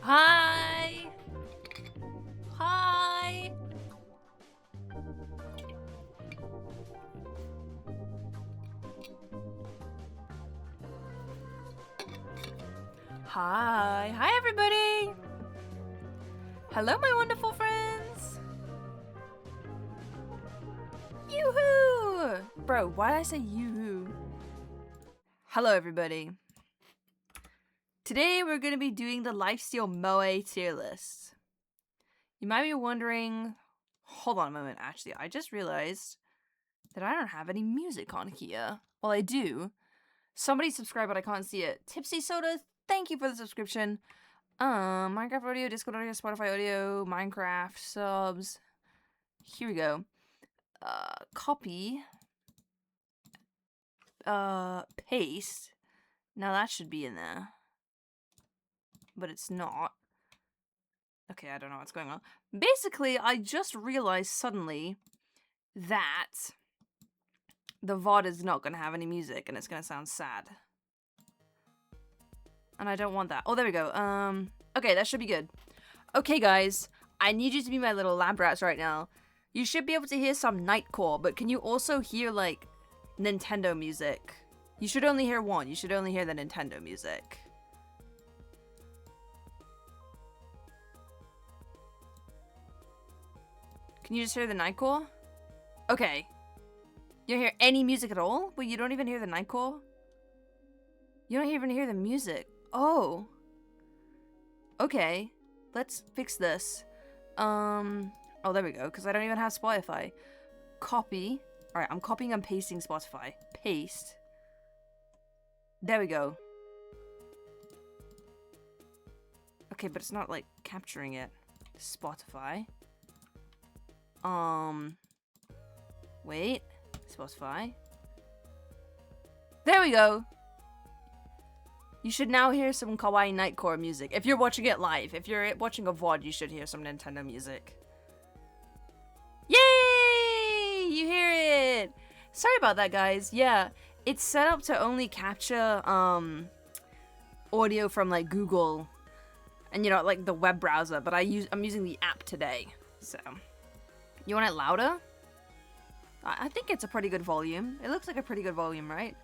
Hi! Hi! Hi! Hi, everybody! Hello, my wonderful friends! Yoo-hoo! Bro, why did I say yoo-hoo? Hello, everybody. Today, we're going to be doing the LIFESTEAL MOE tier list. You might be wondering... Hold on a moment, actually. I just realized that I don't have any music on here. Well, I do. Somebody subscribed, but I can't see it. Tipsy Soda, thank you for the subscription. Minecraft audio, Discord audio, Spotify audio, Minecraft subs. Here we go. Copy. Paste. Now that should be in there. But it's not. Okay, I don't know what's going on. Basically, I just realized suddenly that the VOD is not going to have any music and it's going to sound sad. And I don't want that. Oh, there we go. Okay, that should be good. Okay, guys, I need you to be my little lab rats right now. You should be able to hear some Nightcore, but can you also hear, like, Nintendo music? You should only hear one. You should only hear the Nintendo music. Can you just hear the Nightcore? Okay. You don't hear any music at all? Wait, you don't even hear the Nightcore? You don't even hear the music. Oh. Okay. Let's fix this. Oh, there we go, because I don't even have Spotify. Copy. Alright, I'm copying and pasting Spotify. Paste. There we go. Okay, but it's not, like, capturing it. Spotify. Wait. Spotify. There we go! You should now hear some kawaii Nightcore music. If you're watching it live. If you're watching a VOD, you should hear some Nintendo music. Yay! You hear it! Sorry about that, guys. Yeah, it's set up to only capture, audio from, like, Google. And, you know, like, the web browser. But I'm using the app today. So. You want it louder? I think it's a pretty good volume. It looks like a pretty good volume, right?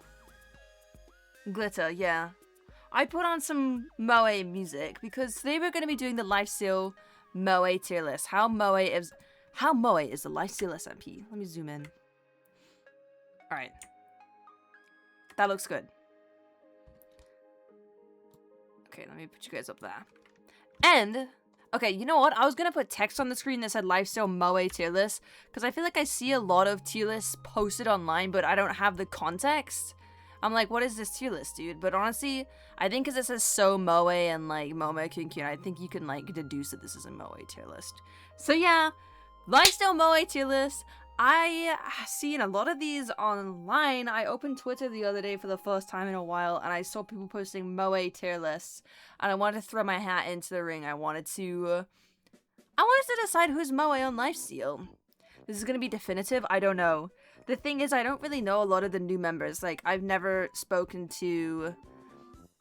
Glitter, yeah. I put on some MOE music because today we're going to be doing the LIFESTEAL MOE tier list. How MOE is the LIFESTEAL SMP. Let me zoom in. Alright. That looks good. Okay, let me put you guys up there. And, okay, you know what? I was going to put text on the screen that said LIFESTEAL MOE tier list because I feel like I see a lot of tier lists posted online, but I don't have the context. I'm like, what is this tier list, dude? But honestly, I think because it says so MOE and like MOMO kyun, I think you can like deduce that this is a MOE tier list. So yeah, LIFESTEAL MOE tier list. I seen a lot of these online. I opened Twitter the other day for the first time in a while, and I saw people posting MOE tier lists, and I wanted to throw my hat into the ring. I wanted to decide who's MOE on LIFESTEAL. This is gonna be definitive. I don't know. The thing is, I don't really know a lot of the new members. Like, I've never spoken to,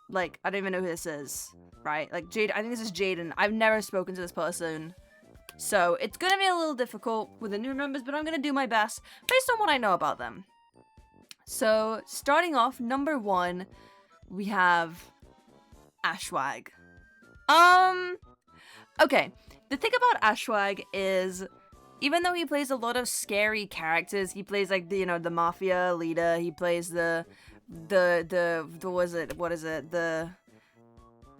like, I don't even know who this is, right? Like, Jade, I think this is Jaden. I've never spoken to this person. So, it's gonna be a little difficult with the new members, but I'm gonna do my best based on what I know about them. So, starting off, number 1, we have Ashwag. Okay. The thing about Ashwag is, even though he plays a lot of scary characters, he plays like the, you know, the mafia leader, he plays the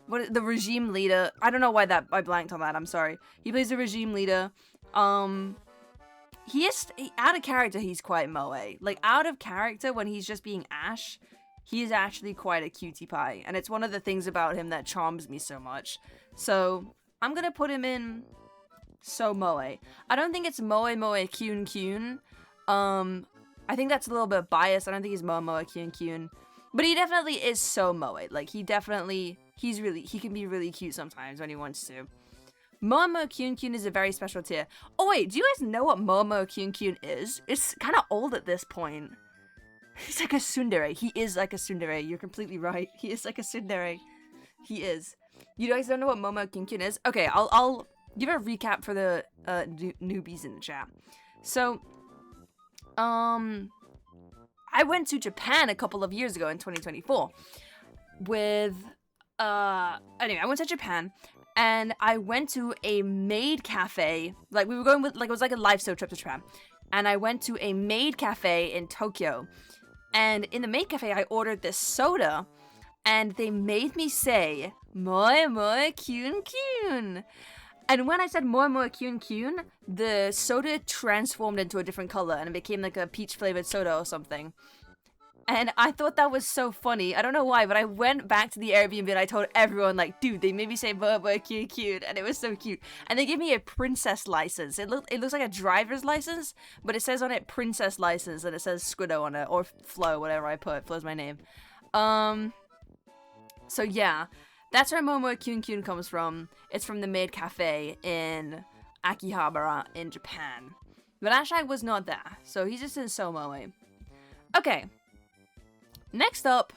regime leader. I don't know why I blanked on that, I'm sorry. He plays the regime leader. He is, out of character, he's quite MOE. Like, out of character, when he's just being Ash, he is actually quite a cutie pie. And it's one of the things about him that charms me so much. So, I'm gonna put him in so MOE. I don't think it's MOE kyun. I think that's a little bit biased. I don't think he's MOE kyun. But he definitely is so MOE. Like, he can be really cute sometimes when he wants to. MOE kyun is a very special tier. Oh wait, do you guys know what MOE kyun is? It's kind of old at this point. He's like a tsundere. He is like a tsundere. You're completely right. He is like a tsundere. He is. You guys don't know what Momo kyun kyun is? Okay, I'll give a recap for the newbies in the chat. So, I went to Japan a couple of years ago in 2024 with, anyway, I went to Japan and I went to a maid cafe. Like, we were going with, like, it was like a lifestyle trip to Japan. And I went to a maid cafe in Tokyo. And in the maid cafe, I ordered this soda. And they made me say, MOE MOE kyun kyun. And when I said MOE MOE kyun kyun, the soda transformed into a different color. And it became like a peach-flavored soda or something. And I thought that was so funny. I don't know why, but I went back to the Airbnb and I told everyone, like, dude, they made me say MOE MOE kyun kyun. And it was so cute. And they gave me a princess license. It looks like a driver's license, but it says on it princess license and it says Squiddo on it. Or Flo, whatever I put. Flo's my name. So yeah, that's where MOE MOE kyun kyun comes from. It's from the maid cafe in Akihabara in Japan. But Ashai was not there, so he's just in So MOE. Okay. Next up,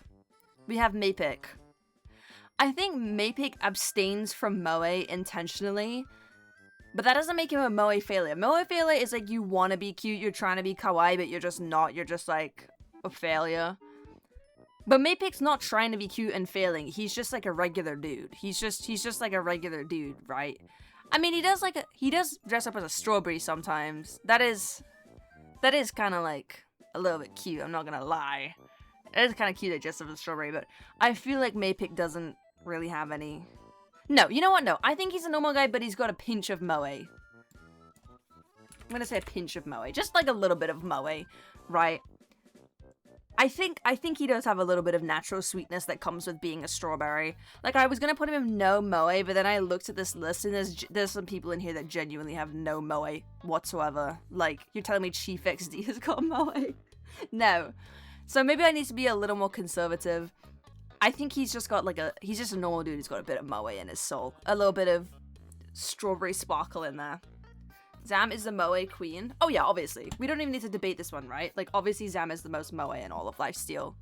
we have Mapik. I think Mapik abstains from MOE intentionally, but that doesn't make him a MOE failure. MOE failure is like you want to be cute, you're trying to be kawaii, but you're just not. You're just like a failure. But Mapik's not trying to be cute and failing. He's just like a regular dude. He's just like a regular dude, right? I mean, he does dress up as a strawberry sometimes. That is kind of like a little bit cute. I'm not gonna lie. It is kind of cute to dress up as a strawberry, but I feel like Mapik doesn't really have any. No, you know what? No, I think he's a normal guy, but he's got a pinch of MOE. I'm gonna say a pinch of MOE, just like a little bit of MOE, right? I think he does have a little bit of natural sweetness that comes with being a strawberry. Like, I was gonna put him in no MOE, but then I looked at this list and there's some people in here that genuinely have no MOE whatsoever. Like, you're telling me Chief XD has got MOE? No. So maybe I need to be a little more conservative. I think he's just got he's just a normal dude who's got a bit of MOE in his soul. A little bit of strawberry sparkle in there. Zam is the MOE queen. Oh yeah, obviously. We don't even need to debate this one, right? Like, obviously Zam is the most MOE in all of LIFESTEAL.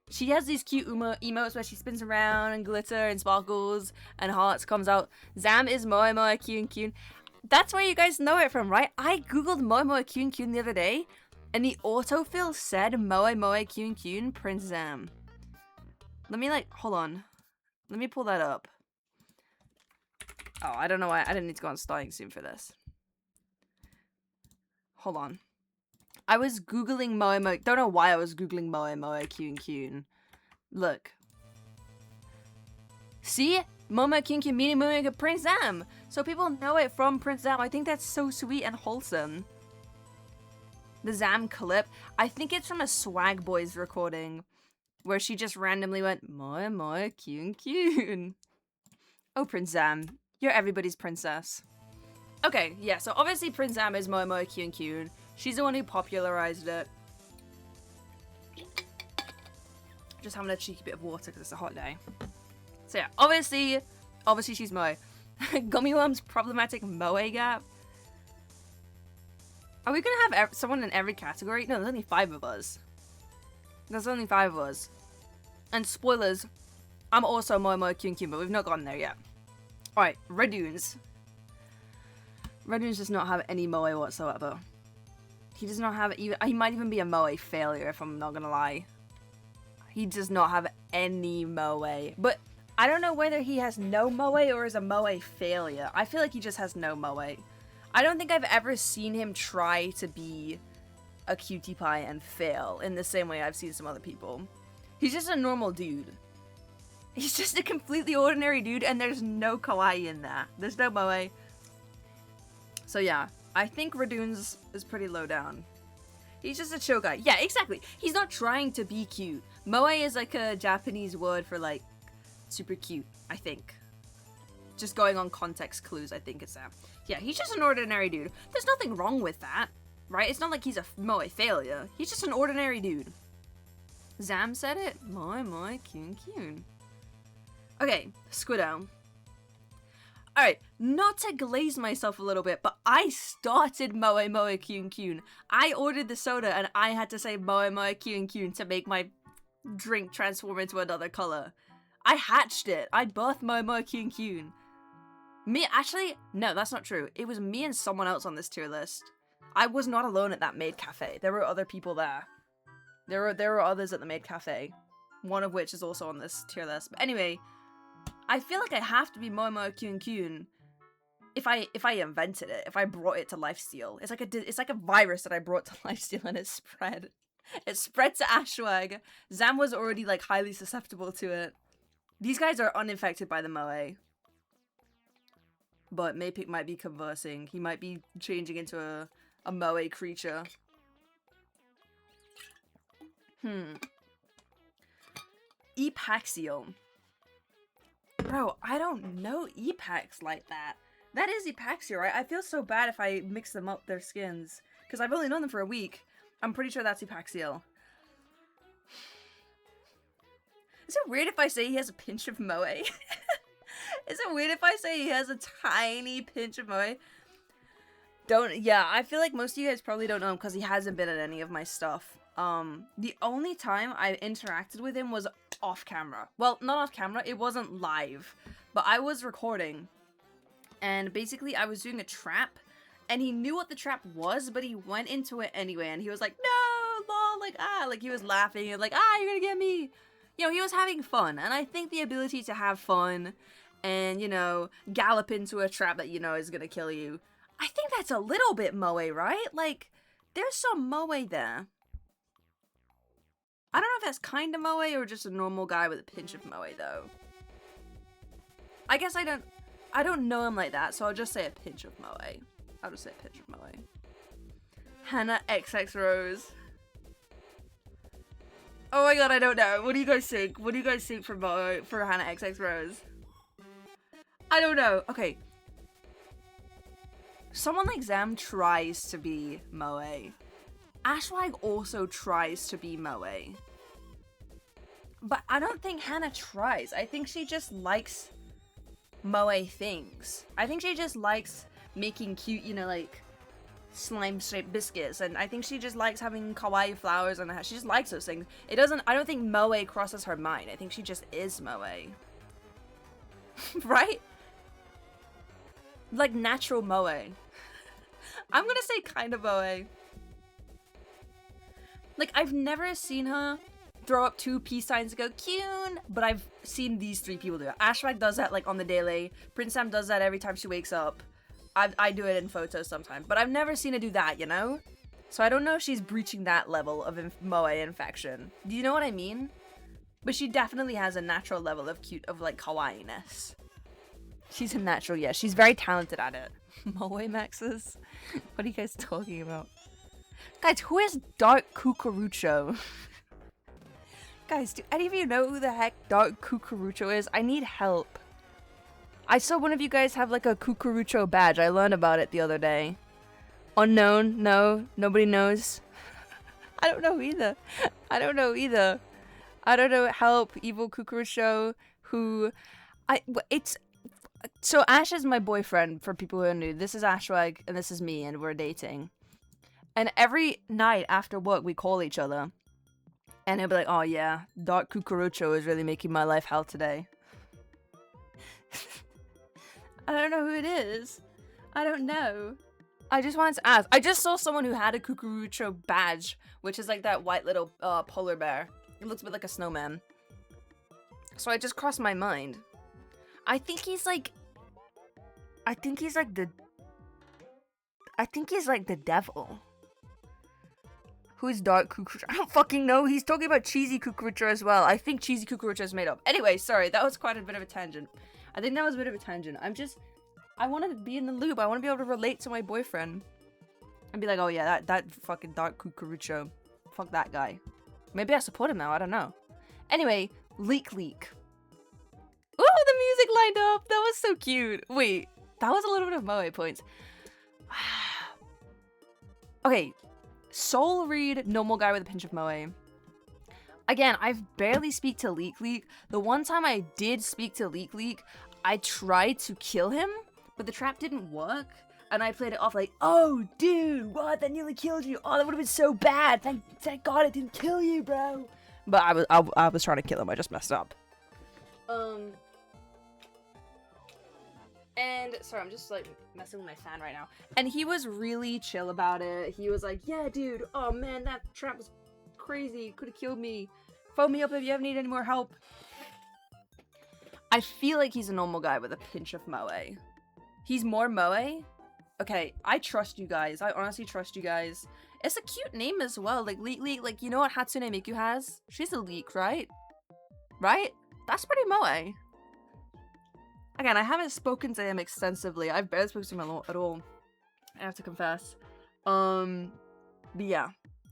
She has these cute emotes where she spins around and glitter and sparkles and hearts comes out. Zam is MOE MOE kyun kyun. That's where you guys know it from, right? I googled MOE MOE kyun kyun the other day and the autofill said MOE MOE kyun kyun Prince Zam. Let me hold on. Let me pull that up. Oh, I don't know why. I didn't need to go on starting soon for this. Hold on. I was googling MOE MOE. Don't know why I was googling MOE MOE kyun kyun. Look. See? MOE MOE kyun kyun meaning MOE Prince Zam. So people know it from Prince Zam. I think that's so sweet and wholesome. The Zam clip. I think it's from a Swag Boys recording where she just randomly went MOE MOE kyun kyun. Oh, Prince Zam. You're everybody's princess. Okay, yeah, so obviously Prince Zam is MOE MOE kyun kyun. She's the one who popularized it. Just having a cheeky bit of water because it's a hot day. So yeah, obviously she's MOE. Gummy Worm's problematic MOE gap. Are we gonna have someone in every category? No, there's only 5 of us. There's only 5 of us. And spoilers, I'm also MOE MOE kyun kyun, but we've not gotten there yet. Alright, Redunes. Redunes does not have any MOE whatsoever. He does not have even. He might even be a MOE failure if I'm not gonna lie. He does not have any MOE. But I don't know whether he has no MOE or is a MOE failure. I feel like he just has no MOE. I don't think I've ever seen him try to be a cutie pie and fail in the same way I've seen some other people. He's just a normal dude. He's just a completely ordinary dude and there's no kawaii in that. There's no MOE. So yeah, I think Redunes is pretty low down. He's just a chill guy. Yeah, exactly. He's not trying to be cute. Moe is like a Japanese word for like super cute, I think. Just going on context clues, I think it's that. Yeah, he's just an ordinary dude. There's nothing wrong with that, right? It's not like he's a Moe failure. He's just an ordinary dude. Zam said it. Moe Moe kyun kyun. Okay, Squiddo. Alright, not to glaze myself a little bit, but I started Moe Moe kyun kyun. I ordered the soda and I had to say Moe Moe kyun kyun to make my drink transform into another color. I hatched it. I birthed MOE kyun. Me, actually, no, that's not true. It was me and someone else on this tier list. I was not alone at that maid cafe. There were other people there. There were others at the maid cafe. One of which is also on this tier list. But anyway, I feel like I have to be MOE kyun if I invented it, if I brought it to LIFESTEAL. It's like a virus that I brought to LIFESTEAL and it spread. It spread to Ashwag. Zam was already like highly susceptible to it. These guys are uninfected by the MOE. But Maypick might be conversing. He might be changing into a MOE creature. Epaxial. Bro, I don't know Epax like that. That is Epaxial, right? I feel so bad if I mix them up, their skins. Because I've only known them for a week. I'm pretty sure that's Epaxial. Is it weird if I say he has a pinch of MOE? Is it weird if I say he has a tiny pinch of MOE? Yeah, I feel like most of you guys probably don't know him because he hasn't been in any of my stuff. The only time I interacted with him was off camera. Well, not off camera, it wasn't live. But I was recording. And basically I was doing a trap. And he knew what the trap was, but he went into it anyway. And he was like, no, lol, like he was laughing and like, you're gonna get me. You know, he was having fun. And I think the ability to have fun and, you know, gallop into a trap that you know is gonna kill you, I think that's a little bit MOE, right? Like, there's some MOE there. I don't know if that's kind of MOE or just a normal guy with a pinch of MOE, though. I guess I don't know him like that, so I'll just say a pinch of MOE. I'll just say a pinch of MOE. Hannah XX Rose. Oh my god, I don't know. What do you guys think? What do you guys think for MOE, for Hannah XX Rose? I don't know. Okay. Someone like Zam tries to be MOE. Ashwag also tries to be MOE. But I don't think Hannah tries. I think she just likes MOE things. I think she just likes making cute, you know, like slime-shaped biscuits. And I think she just likes having kawaii flowers on her hat. She just likes those things. I don't think MOE crosses her mind. I think she just is MOE. Right? Like natural MOE. I'm gonna say kind of MOE. Like, I've never seen her throw up 2 peace signs and go, kyun, but I've seen these 3 people do it. Ashwag does that, like, on the daily. Prince Sam does that every time she wakes up. I do it in photos sometimes, but I've never seen her do that, you know? So I don't know if she's breaching that level of MOE infection. Do you know what I mean? But she definitely has a natural level of cute, of, like, kawaii-ness. She's a natural, yeah. She's very talented at it. MOE maxes? What are you guys talking about? Guys, who is Dark Cucurucho? Guys, do any of you know who the heck Dark Cucurucho is? I need help. I saw one of you guys have like a Cucurucho badge. I learned about it the other day. Unknown? No? Nobody knows? I don't know either. I don't know either. I don't know. Help. Evil Cucurucho. Who... So Ash is my boyfriend, for people who are new. This is Ashwag, and this is me, and we're dating. And every night after work, we call each other. And he'll be like, oh yeah, Dark Cucurucho is really making my life hell today. I don't know who it is. I don't know. I just wanted to ask. I just saw someone who had a Cucurucho badge, which is like that white little polar bear. It looks a bit like a snowman. So it just crossed my mind. I think he's like the devil. Who's Dark Cucurucho? I don't fucking know. He's talking about Cheesy Cucurucho as well. I think Cheesy Cucurucho is made up. Anyway, sorry. That was quite a bit of a tangent. I think that was a bit of a tangent. I want to be in the loop. I want to be able to relate to my boyfriend. And be like, oh yeah, that fucking Dark Cucurucho. Fuck that guy. Maybe I support him now. I don't know. Anyway, Leak. Oh, the music lined up. That was so cute. Wait, that was a little bit of MOE points. Okay. Soul Read, normal guy with a pinch of MOE. Again, I've barely speak to Leak. The one time I did speak to Leak, I tried to kill him, but the trap didn't work. And I played it off like, oh, dude, what? That nearly killed you. Oh, that would have been so bad. Thank God it didn't kill you, bro. But I was trying to kill him. I just messed up. And sorry, I'm just like messing with my fan right now. And he was really chill about it. He was like, yeah, dude, oh man, that trap was crazy. Could have killed me. Phone me up if you ever need any more help. I feel like he's a normal guy with a pinch of moe. He's more moe? Okay, I trust you guys. I honestly trust you guys. It's a cute name as well. Like, like, you know what Hatsune Miku has? She's a leek, right? Right? That's pretty moe. Again, I haven't spoken to him extensively. I've barely spoken to him at all. I have to confess. But yeah.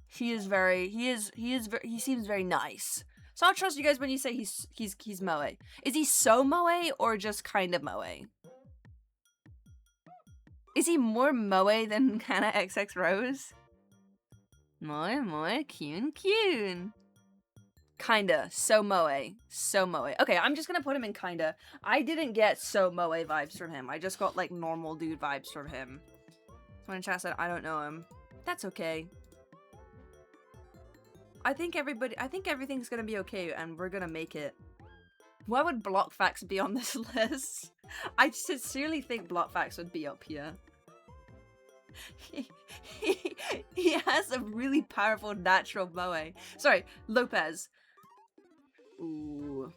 He seems very nice. So I'll trust you guys when you say he's moe. Is he so moe or just kind of moe? Is he more moe than Kana XX Rose? Moe, kyun. Kinda. So moe. So moe. Okay, I'm just gonna put him in kinda. I didn't get so moe vibes from him. I just got like normal dude vibes from him. Someone in chat said I don't know him. That's okay. I think everything's gonna be okay and we're gonna make it. Why would Blockfax be on this list? I sincerely think Blockfax would be up here. He has a really powerful natural moe. Sorry, Lopez. Ooh.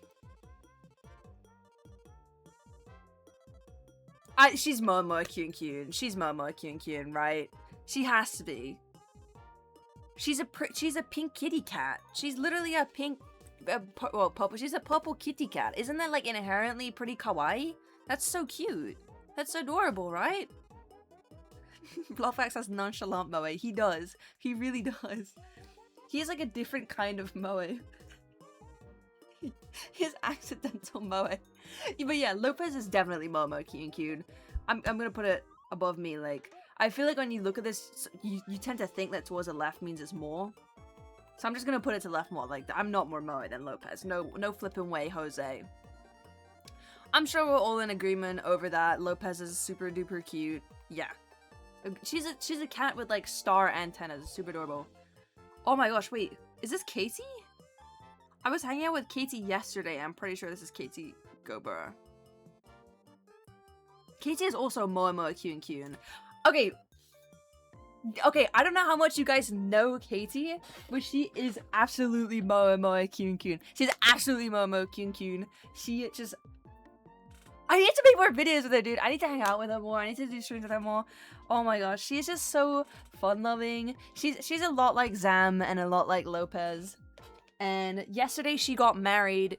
She's Momo Kyun. She's Momo Kyun, right? She has to be. She's a pink kitty cat. She's literally a pink, well, purple. She's a purple kitty cat. Isn't that like inherently pretty kawaii? That's so cute. That's adorable, right? Blockfax has nonchalant moe. He does. He really does. He's like a different kind of moe. His accidental moe. But yeah, Lopez is definitely Momo Kyun. I'm gonna put it above me. Like, I feel like when you look at this, you tend to think that towards the left means it's more. So I'm just gonna put it to left more. Like, I'm not more moe than Lopez. No flipping way, Jose. I'm sure we're all in agreement over that. Lopez is super duper cute. Yeah. She's a cat with like star antennas. It's super adorable. Oh my gosh, wait. Is this Katie? I was hanging out with Katie yesterday. I'm pretty sure this is Katie Gobura. Katie is also Momo Kyun. Okay. Okay, I don't know how much you guys know Katie, but she is absolutely Momo Kyun. She's absolutely Momo Kyun. She just... I need to make more videos with her, dude. I need to hang out with her more. I need to do streams with her more. Oh my gosh, she's just so fun-loving. She's a lot like Zam and a lot like Lopez. And yesterday she got married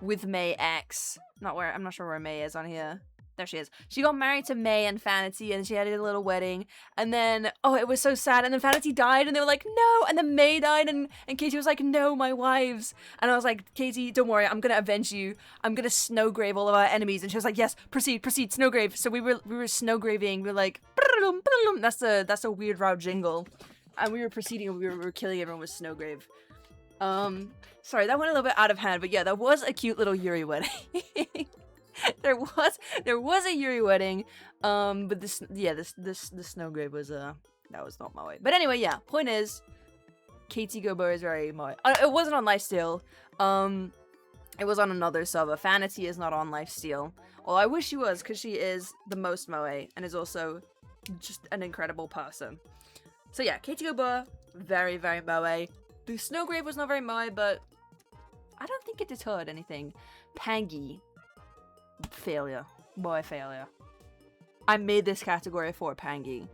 with May X. I'm not sure where May is on here. There she is. She got married to May and Fantasy, and she had a little wedding. And then, oh, it was so sad. And then Fantasy died, and they were like, no. And then May died, and Katie was like, no, my wives. And I was like, Katie, don't worry. I'm gonna avenge you. I'm gonna snowgrave all of our enemies. And she was like, yes, proceed, snowgrave. So we were snowgraving. We were like, that's a weird Rao jingle. And we were proceeding, and we were killing everyone with snowgrave. Sorry, that went a little bit out of hand, but yeah, that was a cute little Yuri wedding. there was a Yuri wedding, but this snowgrave was that was not my way. But anyway, yeah, point is, Katie Gobura is very moe. It wasn't on Lifesteal. It was on another server. Fantasy is not on Lifesteal. Well, I wish she was, because she is the most moe and is also just an incredible person. So yeah, Katie Gobura, very, very moe. The snowgrave was not very moe, but I don't think it deterred anything. Pangy. Failure. Moe failure. I made this category for Pangy.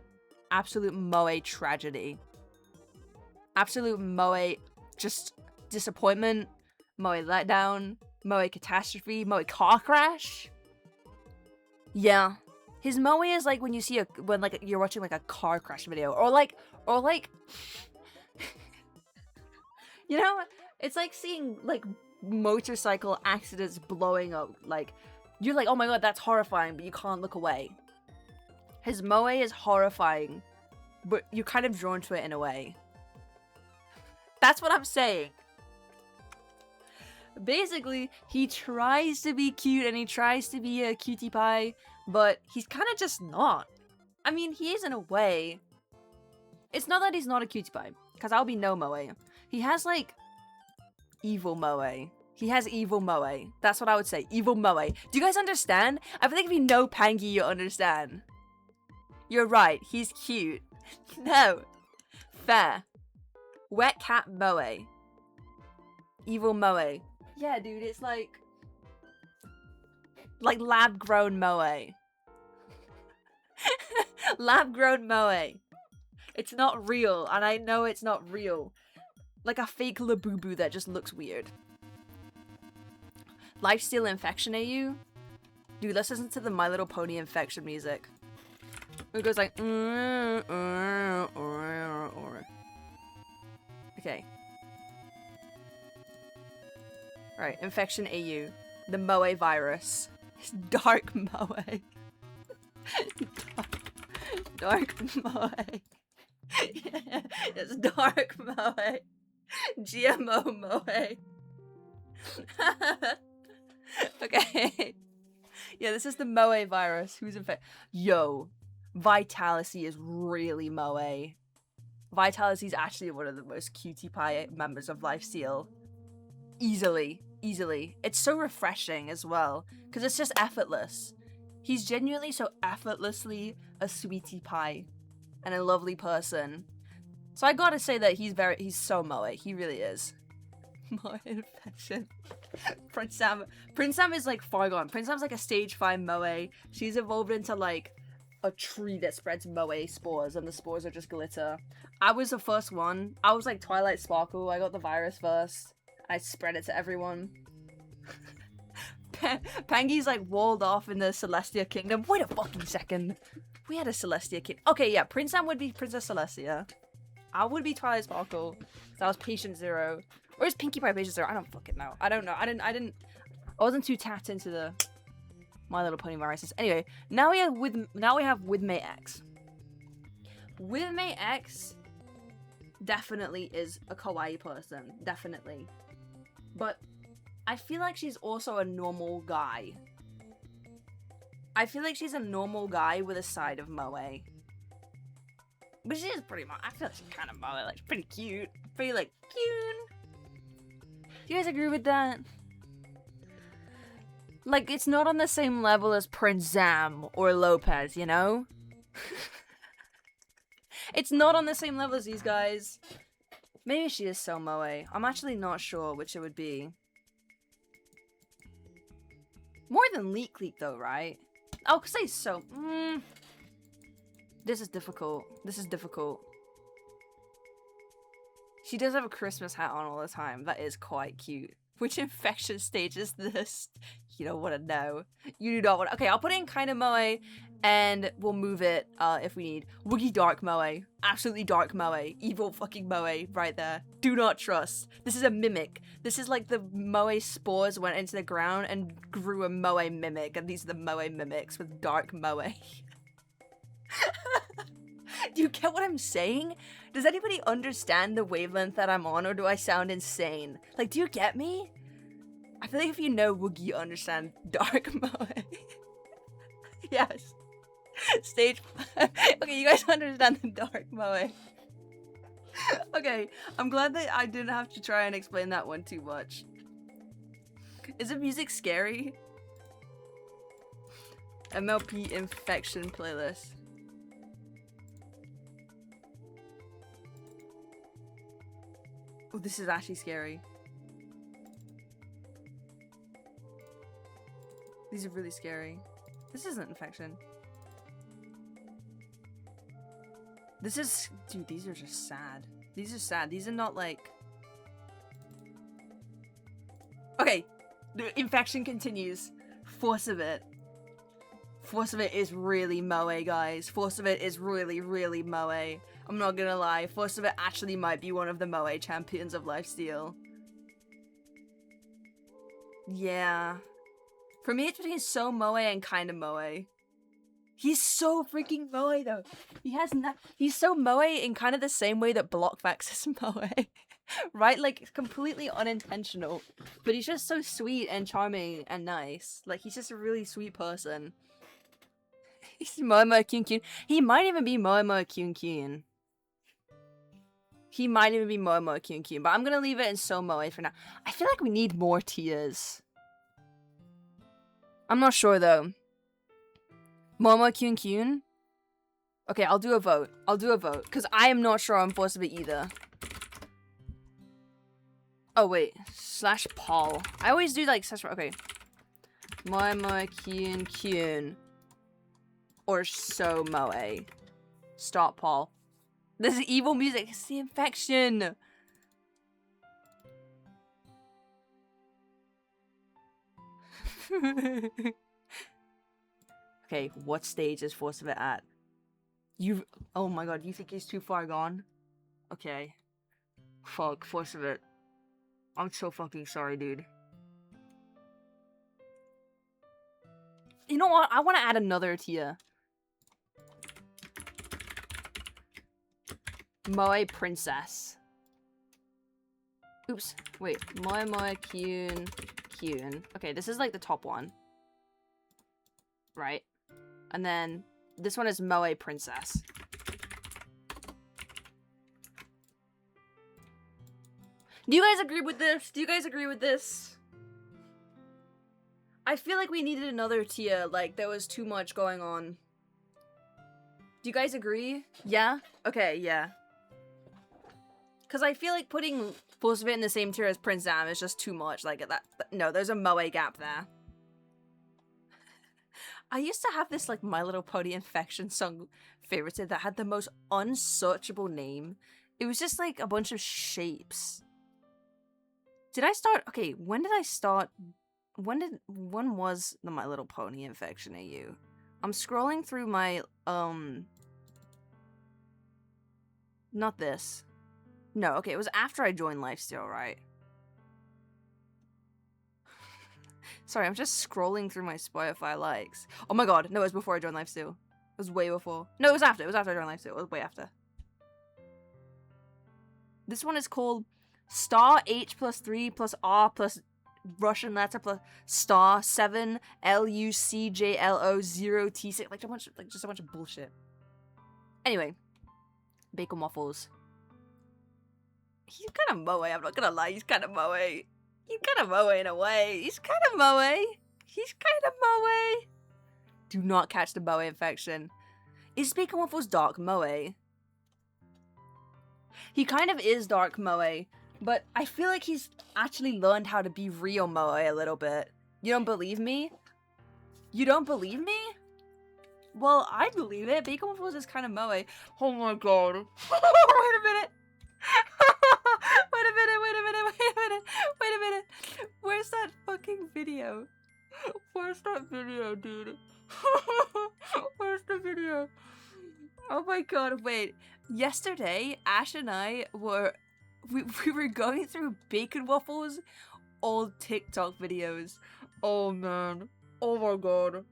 Absolute moe tragedy. Absolute moe just disappointment. Moe letdown. Moe catastrophe. Moe car crash. Yeah. His moe is like when you see when you're watching like a car crash video. Or like you know, it's like seeing like motorcycle accidents blowing up. Like, you're like, oh my god, that's horrifying, but you can't look away. His moe is horrifying, but you're kind of drawn to it in a way. That's what I'm saying. Basically, he tries to be cute and he tries to be a cutie pie, but he's kind of just not. I mean, he is in a way. It's not that he's not a cutie pie, because I'll be no moe. He has like evil moe. He has evil Moe. That's what I would say. Evil Moe. Do you guys understand? I feel like if you know Pangy, you understand. You're right. He's cute. No. Fair. Wet cat Moe. Evil Moe. Yeah, dude, it's like lab-grown Moe. Lab-grown Moe. It's not real, and I know it's not real. Like a fake Labubu that just looks weird. Lifesteal infection AU? Dude, let's listen to the My Little Pony infection music. It goes like... Okay. Alright, infection AU. The Moe virus. It's dark Moe. Dark Moe. Yeah, it's dark Moe. GMO Moe. Okay. Yeah, this is the Moe virus. Who's infected? Yo, Vitality is really Moe. Vitality is actually one of the most cutie pie members of Lifesteal. Easily. It's so refreshing as well, because it's just effortless. He's genuinely so effortlessly a sweetie pie and a lovely person. So I gotta say that he's so Moe. He really is. Moe infection. Prince Sam is like far gone. Prince Sam's like a stage 5 Moe. She's evolved into like a tree that spreads Moe spores, and the spores are just glitter. I was the first one. I was like Twilight Sparkle. I got the virus first. I spread it to everyone. Pangy's like walled off in the Celestia Kingdom. Wait a fucking second. We had a Celestia King. Okay, yeah, Prince Sam would be Princess Celestia. I would be Twilight Sparkle. So I was Patient Zero. Or is Pinkie Pie Patient Zero? I don't fucking know. I don't know. I wasn't too tapped into the My Little Pony viruses. Anyway, now we have with May X. With May X definitely is a kawaii person. Definitely. But I feel like she's also a normal guy. I feel like she's a normal guy with a side of Moe. But she is pretty much, I feel like she's kind of Moe, like, pretty cute. Pretty, like, cute. Do you guys agree with that? Like, it's not on the same level as Prince Zam or Lopez, you know? It's not on the same level as these guys. Maybe she is so Moe. I'm actually not sure which it would be. More than Leek though, right? Oh, cause they so... This is difficult. She does have a Christmas hat on all the time. That is quite cute. Which infection stage is this? You don't want to know. You do not want to... Okay, I'll put in kind of Moe, and we'll move it if we need. Woogie dark Moe. Absolutely dark Moe. Evil fucking Moe right there. Do not trust. This is a mimic. This is like the Moe spores went into the ground and grew a Moe mimic, and these are the Moe mimics with dark Moe. Do you get what I'm saying? Does anybody understand the wavelength that I'm on, or do I sound insane? Like, do you get me? I feel like if you know Woogie, you understand dark Moe. Yes. Stage 5. Okay, you guys understand the dark Moe. Okay, I'm glad that I didn't have to try and explain that one too much. Is the music scary? MLP infection playlist. Oh, this is actually scary. These are really scary. This isn't infection. This is... Dude, these are just sad. These are sad. These are not like... Okay. The infection continues. Force of it. Force of it is really Moe, guys. Force of it is really, really Moe. I'm not gonna lie. Force of it actually might be one of the Moe champions of Lifesteal. Yeah. For me, it's between so Moe and kind of Moe. He's so freaking Moe, though. He's so Moe in kind of the same way that Blockfax is Moe. Right? Like, completely unintentional. But he's just so sweet and charming and nice. Like, he's just a really sweet person. He's Moe Kyun Kyun. He might even be Moe Kyun Kyun. He might even be MOE, MOE, kyun, kyun, but I'm gonna leave it in so MOE for now. I feel like we need more tiers. I'm not sure though. MOE, MOE, kyun, kyun? Okay, I'll do a vote. I'll do a vote. Because I am not sure I'm forced of it either. Oh, wait. Slash Paul. I always do like slash... Okay. MOE, MOE, kyun, kyun. Or so MOE. Stop, Paul. This is evil music. It's the infection. Okay, what stage is forced of it at? You... Oh my god, you think he's too far gone? Okay. Fuck, force of it. I'm so fucking sorry, dude. You know what? I want to add another tier. MOE Princess. Oops. Wait. MOE, MOE, kyun, kyun. Okay, this is like the top one. Right? And then this one is MOE Princess. Do you guys agree with this? Do you guys agree with this? I feel like we needed another tier, like there was too much going on. Do you guys agree? Yeah? Okay, yeah. Because I feel like putting Force of It in the same tier as Prince Am is just too much. Like, no, there's a MOE gap there. I used to have this, like, My Little Pony Infection song favorited that had the most unsearchable name. It was just, like, a bunch of shapes. Did I start... Okay, when did I start... When was the My Little Pony Infection AU? I'm scrolling through my, Not this. No, okay, it was after I joined LIFESTEAL, right? Sorry, I'm just scrolling through my Spotify likes. Oh my god, no, it was before I joined LIFESTEAL. It was way before. No, it was after. It was after I joined LIFESTEAL. It was way after. This one is called star H plus 3 plus R plus Russian letter plus star 7 LUCJLO 0 T6. Like, just a bunch of bullshit. Anyway, Bacon Waffles. He's kind of MOE, I'm not gonna lie, he's kind of MOE. He's kind of MOE in a way. He's kind of MOE. He's kind of MOE. Do not catch the MOE infection. Is Bacon Waffles dark MOE? He kind of is dark MOE, but I feel like he's actually learned how to be real MOE a little bit. You don't believe me? You don't believe me? Well, I believe it. Bacon Waffles is kind of MOE. Oh my god. Wait a minute. Wait a minute. Where's that fucking video? Where's that video, dude? Where's the video? Oh my god, wait. Yesterday, Ash and I were... We were going through Bacon Waffles old TikTok videos. Oh man. Oh my god.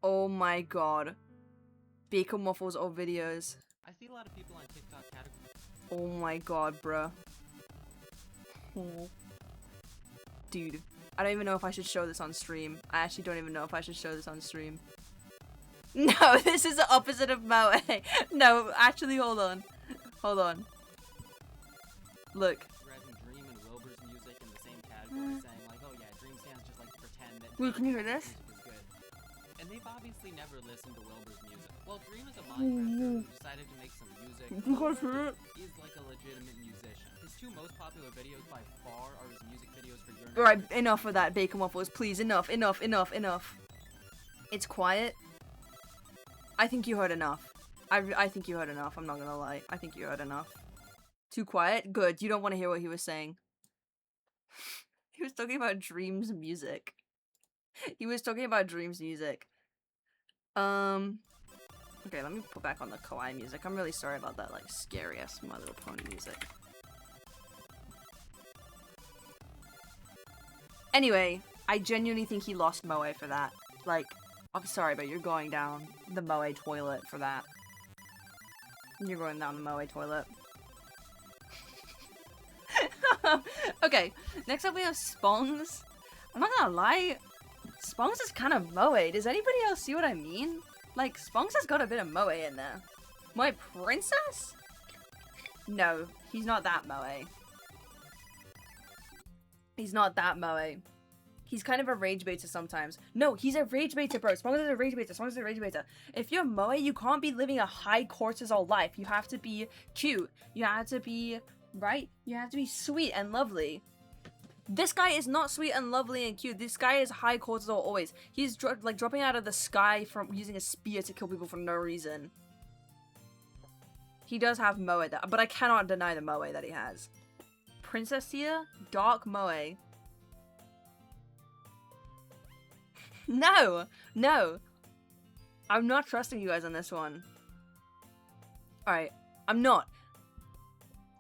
Oh my god. Bacon Waffles old videos. I see a lot of people on TikTok category. Oh my god, bruh. Oh. Dude, I don't even know if I should show this on stream. I actually don't even know if I should show this on stream. No, this is the opposite of MOE. No, actually, hold on. Hold on. Look. Rather Dream and Wilbur's music in the same category, saying like, oh yeah, Dream stands just like pretend that Wait, can you hear this? music is good. And they've obviously never listened to Wilbur's music. Well, Dream is a Minecrafter who decided to make some music. You guys hear it? He's like a legitimate musician. His two most popular videos by far are his music videos for Your Alright, enough of that, Bacon Waffles. Please, enough. It's quiet. I think you heard enough. I think you heard enough, I'm not gonna lie. I think you heard enough. Too quiet? Good, you don't want to hear what he was saying. He was talking about Dream's music. He was talking about Dream's music. Okay, let me put back on the kawaii music. I'm really sorry about that, like, scary-ass My Little Pony music. Anyway, I genuinely think he lost MOE for that. Like, I'm sorry, but you're going down the MOE toilet for that. You're going down the MOE toilet. Okay, next up we have Spongs. I'm not gonna lie, Spongs is kind of MOE. Does anybody else see what I mean? Like, Spongs has got a bit of MOE in there. My princess? No, he's not that Moe. He's not that Moe. He's kind of a rage baiter sometimes. No, he's a rage baiter, bro. Spongers is a rage baiter. Spongers is a rage baiter. If you're Moe, you can't be living a high cortisol life. You have to be cute. You have to be, right? You have to be sweet and lovely. This guy is not sweet and lovely and cute. This guy is high cortisol always. He's like dropping out of the sky from using a spear to kill people for no reason. He does have Moe, but I cannot deny the Moe that he has. Princess tier, dark Moe. No, no. I'm not trusting you guys on this one. Alright, I'm not.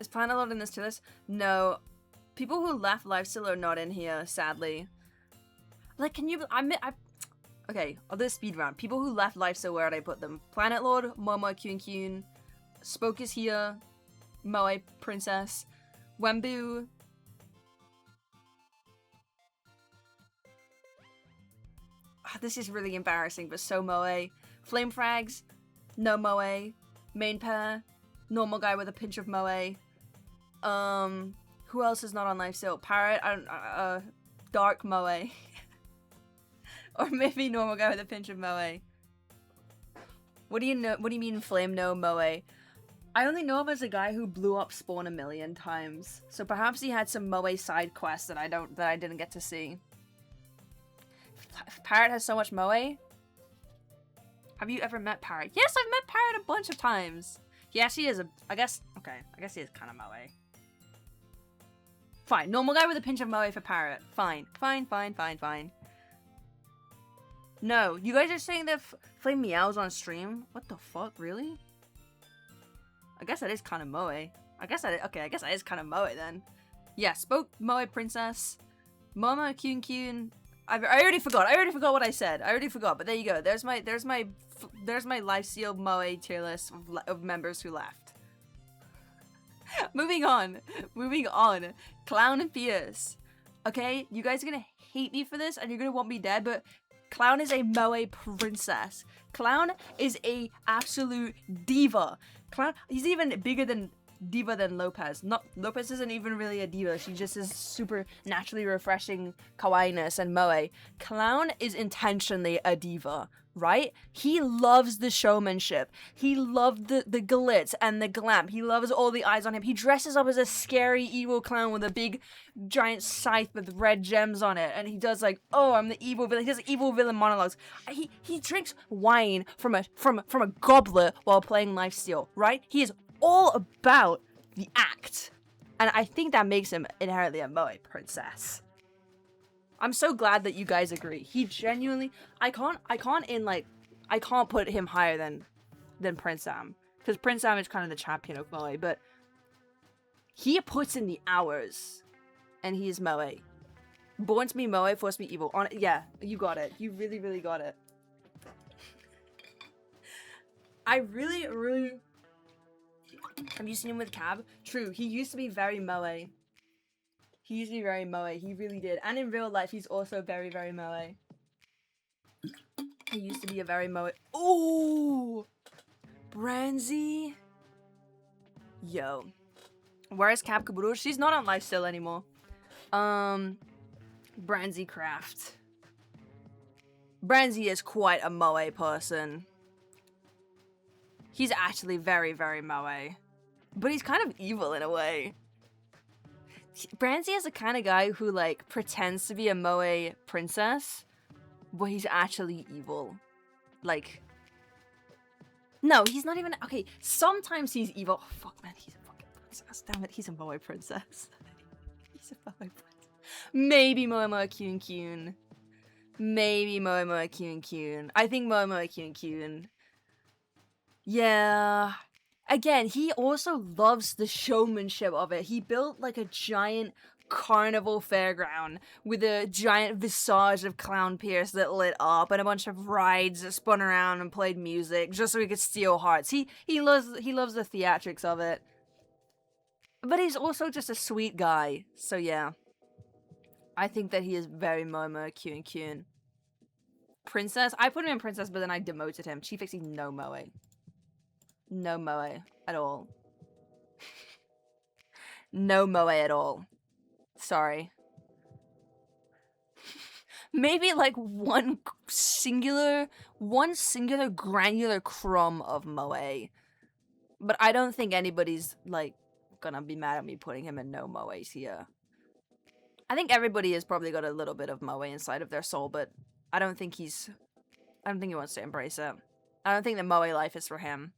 Is Planet Lord in this tier list? No. People who left LIFESTEAL are not in here, sadly. Like, can you... Okay, I'll do a speed round. People who left LIFESTEAL, where would I put them? Planet Lord, Momo, kyun. Spoke is here. Moe, Princess. Wembu. This is really embarrassing, but so Moe. Flame Frags. No Moe. Main pair. Normal guy with a pinch of Moe. Who else is not on LIFESTEAL? Parrot. Dark Moe. Or maybe normal guy with a pinch of Moe. What do you know? What do you mean Flame no Moe? I only know him as a guy who blew up Spawn 1,000,000 times. So perhaps he had some Moe side quests that I didn't get to see. Parrot has so much Moe. Have you ever met Parrot? Yes, I've met Parrot a bunch of times. Yes, he is I guess he is kind of Moe. Fine. Normal guy with a pinch of Moe for Parrot. Fine. Fine. No, you guys are saying that Flame meows on stream? What the fuck? Really? I guess that is kind of Moe. I guess that is kind of Moe then. Yeah, spoke Moe Princess. Momo kyun. I already forgot. I already forgot what I said. I already forgot. But there you go. There's my LIFESTEAL Moe tier list of members who left. Moving on. Clown and Fierce. Okay, you guys are gonna hate me for this, and you're gonna want me dead. But Clown is a Moe princess. Clown is a absolute diva. Clown. He's even bigger than diva than Lopez. Lopez isn't even really a diva. She just is super naturally refreshing kawaii-ness and Moe. Clown is intentionally a diva, right? He loves the showmanship. He loved the glitz and the glam. He loves all the eyes on him. He dresses up as a scary evil clown with a big giant scythe with red gems on it, and he does like, oh, I'm the evil villain. He does evil villain monologues. He drinks wine from a goblet while playing LIFESTEAL, right? He is all about the act, and I think that makes him inherently a Moe princess. I'm so glad that you guys agree. He genuinely, I can't put him higher than Prince Sam, because Prince Sam is kind of the champion of Moe, but he puts in the hours, and he is Moe. Born to be Moe, forced to be evil. Yeah, you got it. You really, really got it. I really, really. Have you seen him with Cab? True, he used to be very Moe. He used to be very Moe, he really did. And in real life, he's also very, very Moe. He used to be a very Moe. Ooh! Branzy? Yo. Where is Cab Caboodle? She's not on LIFESTEAL anymore. Branzy Craft. Branzy is quite a Moe person. He's actually very, very Moe. But he's kind of evil in a way. Branzy is the kind of guy who, like, pretends to be a Moe princess, but he's actually evil. Like, no, he's not even, okay, sometimes he's evil. Oh, fuck, man, he's a fucking princess. Damn it, he's a Moe princess. He's a Moe princess. Maybe Moe kyun. Maybe Moe kyun. I think Moe kyun. Yeah. Again, he also loves the showmanship of it. He built like a giant carnival fairground with a giant visage of Clown Pierce that lit up and a bunch of rides that spun around and played music just so he could steal hearts. He loves the theatrics of it. But he's also just a sweet guy. So yeah. I think that he is very Momo kyun. Princess? I put him in Princess, but then I demoted him. Chief Exie no Moe. No moe at all. No moe at all. Sorry. Maybe like one singular granular crumb of moe. But I don't think anybody's like gonna be mad at me putting him in no moes here. I think everybody has probably got a little bit of moe inside of their soul, but I don't think he wants to embrace it. I don't think the moe life is for him.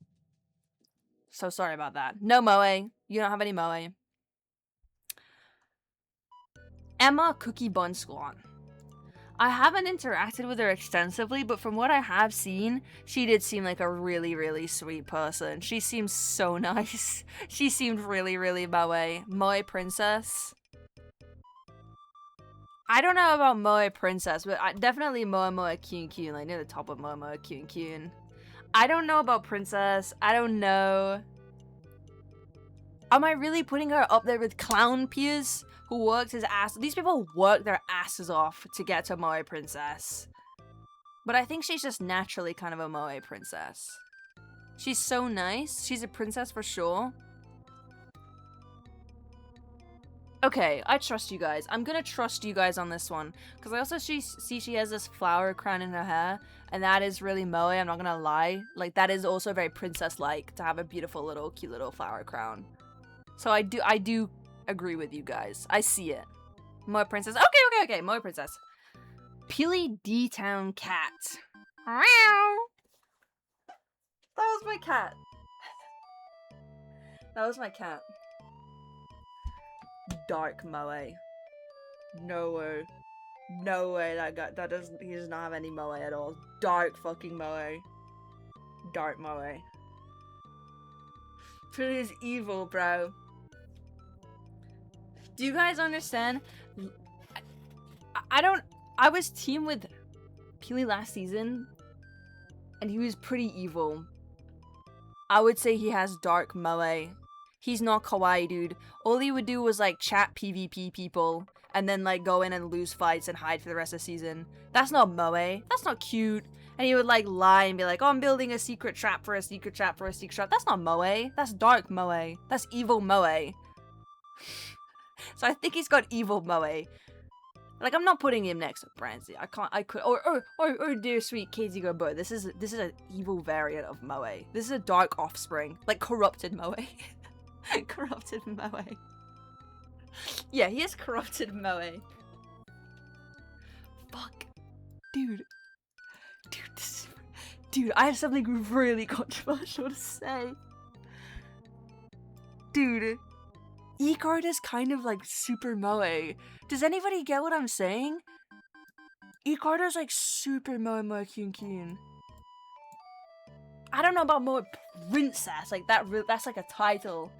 So sorry about that. No moe. You don't have any moe. Emma Cookie Bun Squad. I haven't interacted with her extensively, but from what I have seen, she did seem like a really, really sweet person. She seems so nice. She seemed really, really moe. Moe princess. I don't know about moe princess, but definitely moe kyun, like near the top of moe kyun. I don't know about princess. I don't know. Am I really putting her up there with Clown Piers, who worked his ass? These people work their asses off to get to moe princess. But I think she's just naturally kind of a moe princess. She's so nice. She's a princess for sure. Okay, I trust you guys. I'm gonna trust you guys on this one. Because I also see she has this flower crown in her hair. And that is really moe, I'm not gonna lie. Like, that is also very princess-like to have a beautiful little, cute little flower crown. So I do agree with you guys. I see it. Moe princess. Okay. Moe princess. Peely D-Town cat. Meow. That was my cat. That was my cat. Dark moe. No way. No way he does not have any moe at all. Dark fucking moe. Dark moe. Peely is evil, bro. Do you guys understand? I was team with Peely last season, and he was pretty evil. I would say he has dark moe. He's not kawaii, dude. All he would do was like chat PvP people, and then like go in and lose fights and hide for the rest of the season. That's not moe. That's not cute. And he would like lie and be like, oh, I'm building a secret trap for a secret trap for a secret trap. That's not moe. That's dark moe. That's evil moe. So I think he's got evil moe. Like, I'm not putting him next to Branzy. I could, or dear sweet Katie Boy. This is an evil variant of moe. This is a dark offspring, like corrupted moe. Corrupted moe. Yeah, he is corrupted moe. Fuck, dude, dude, I have something really controversial to say, dude. E-card is kind of like super moe. Does anybody get what I'm saying? E-card is like super moe kyun. I don't know about moe princess, like that's like a title.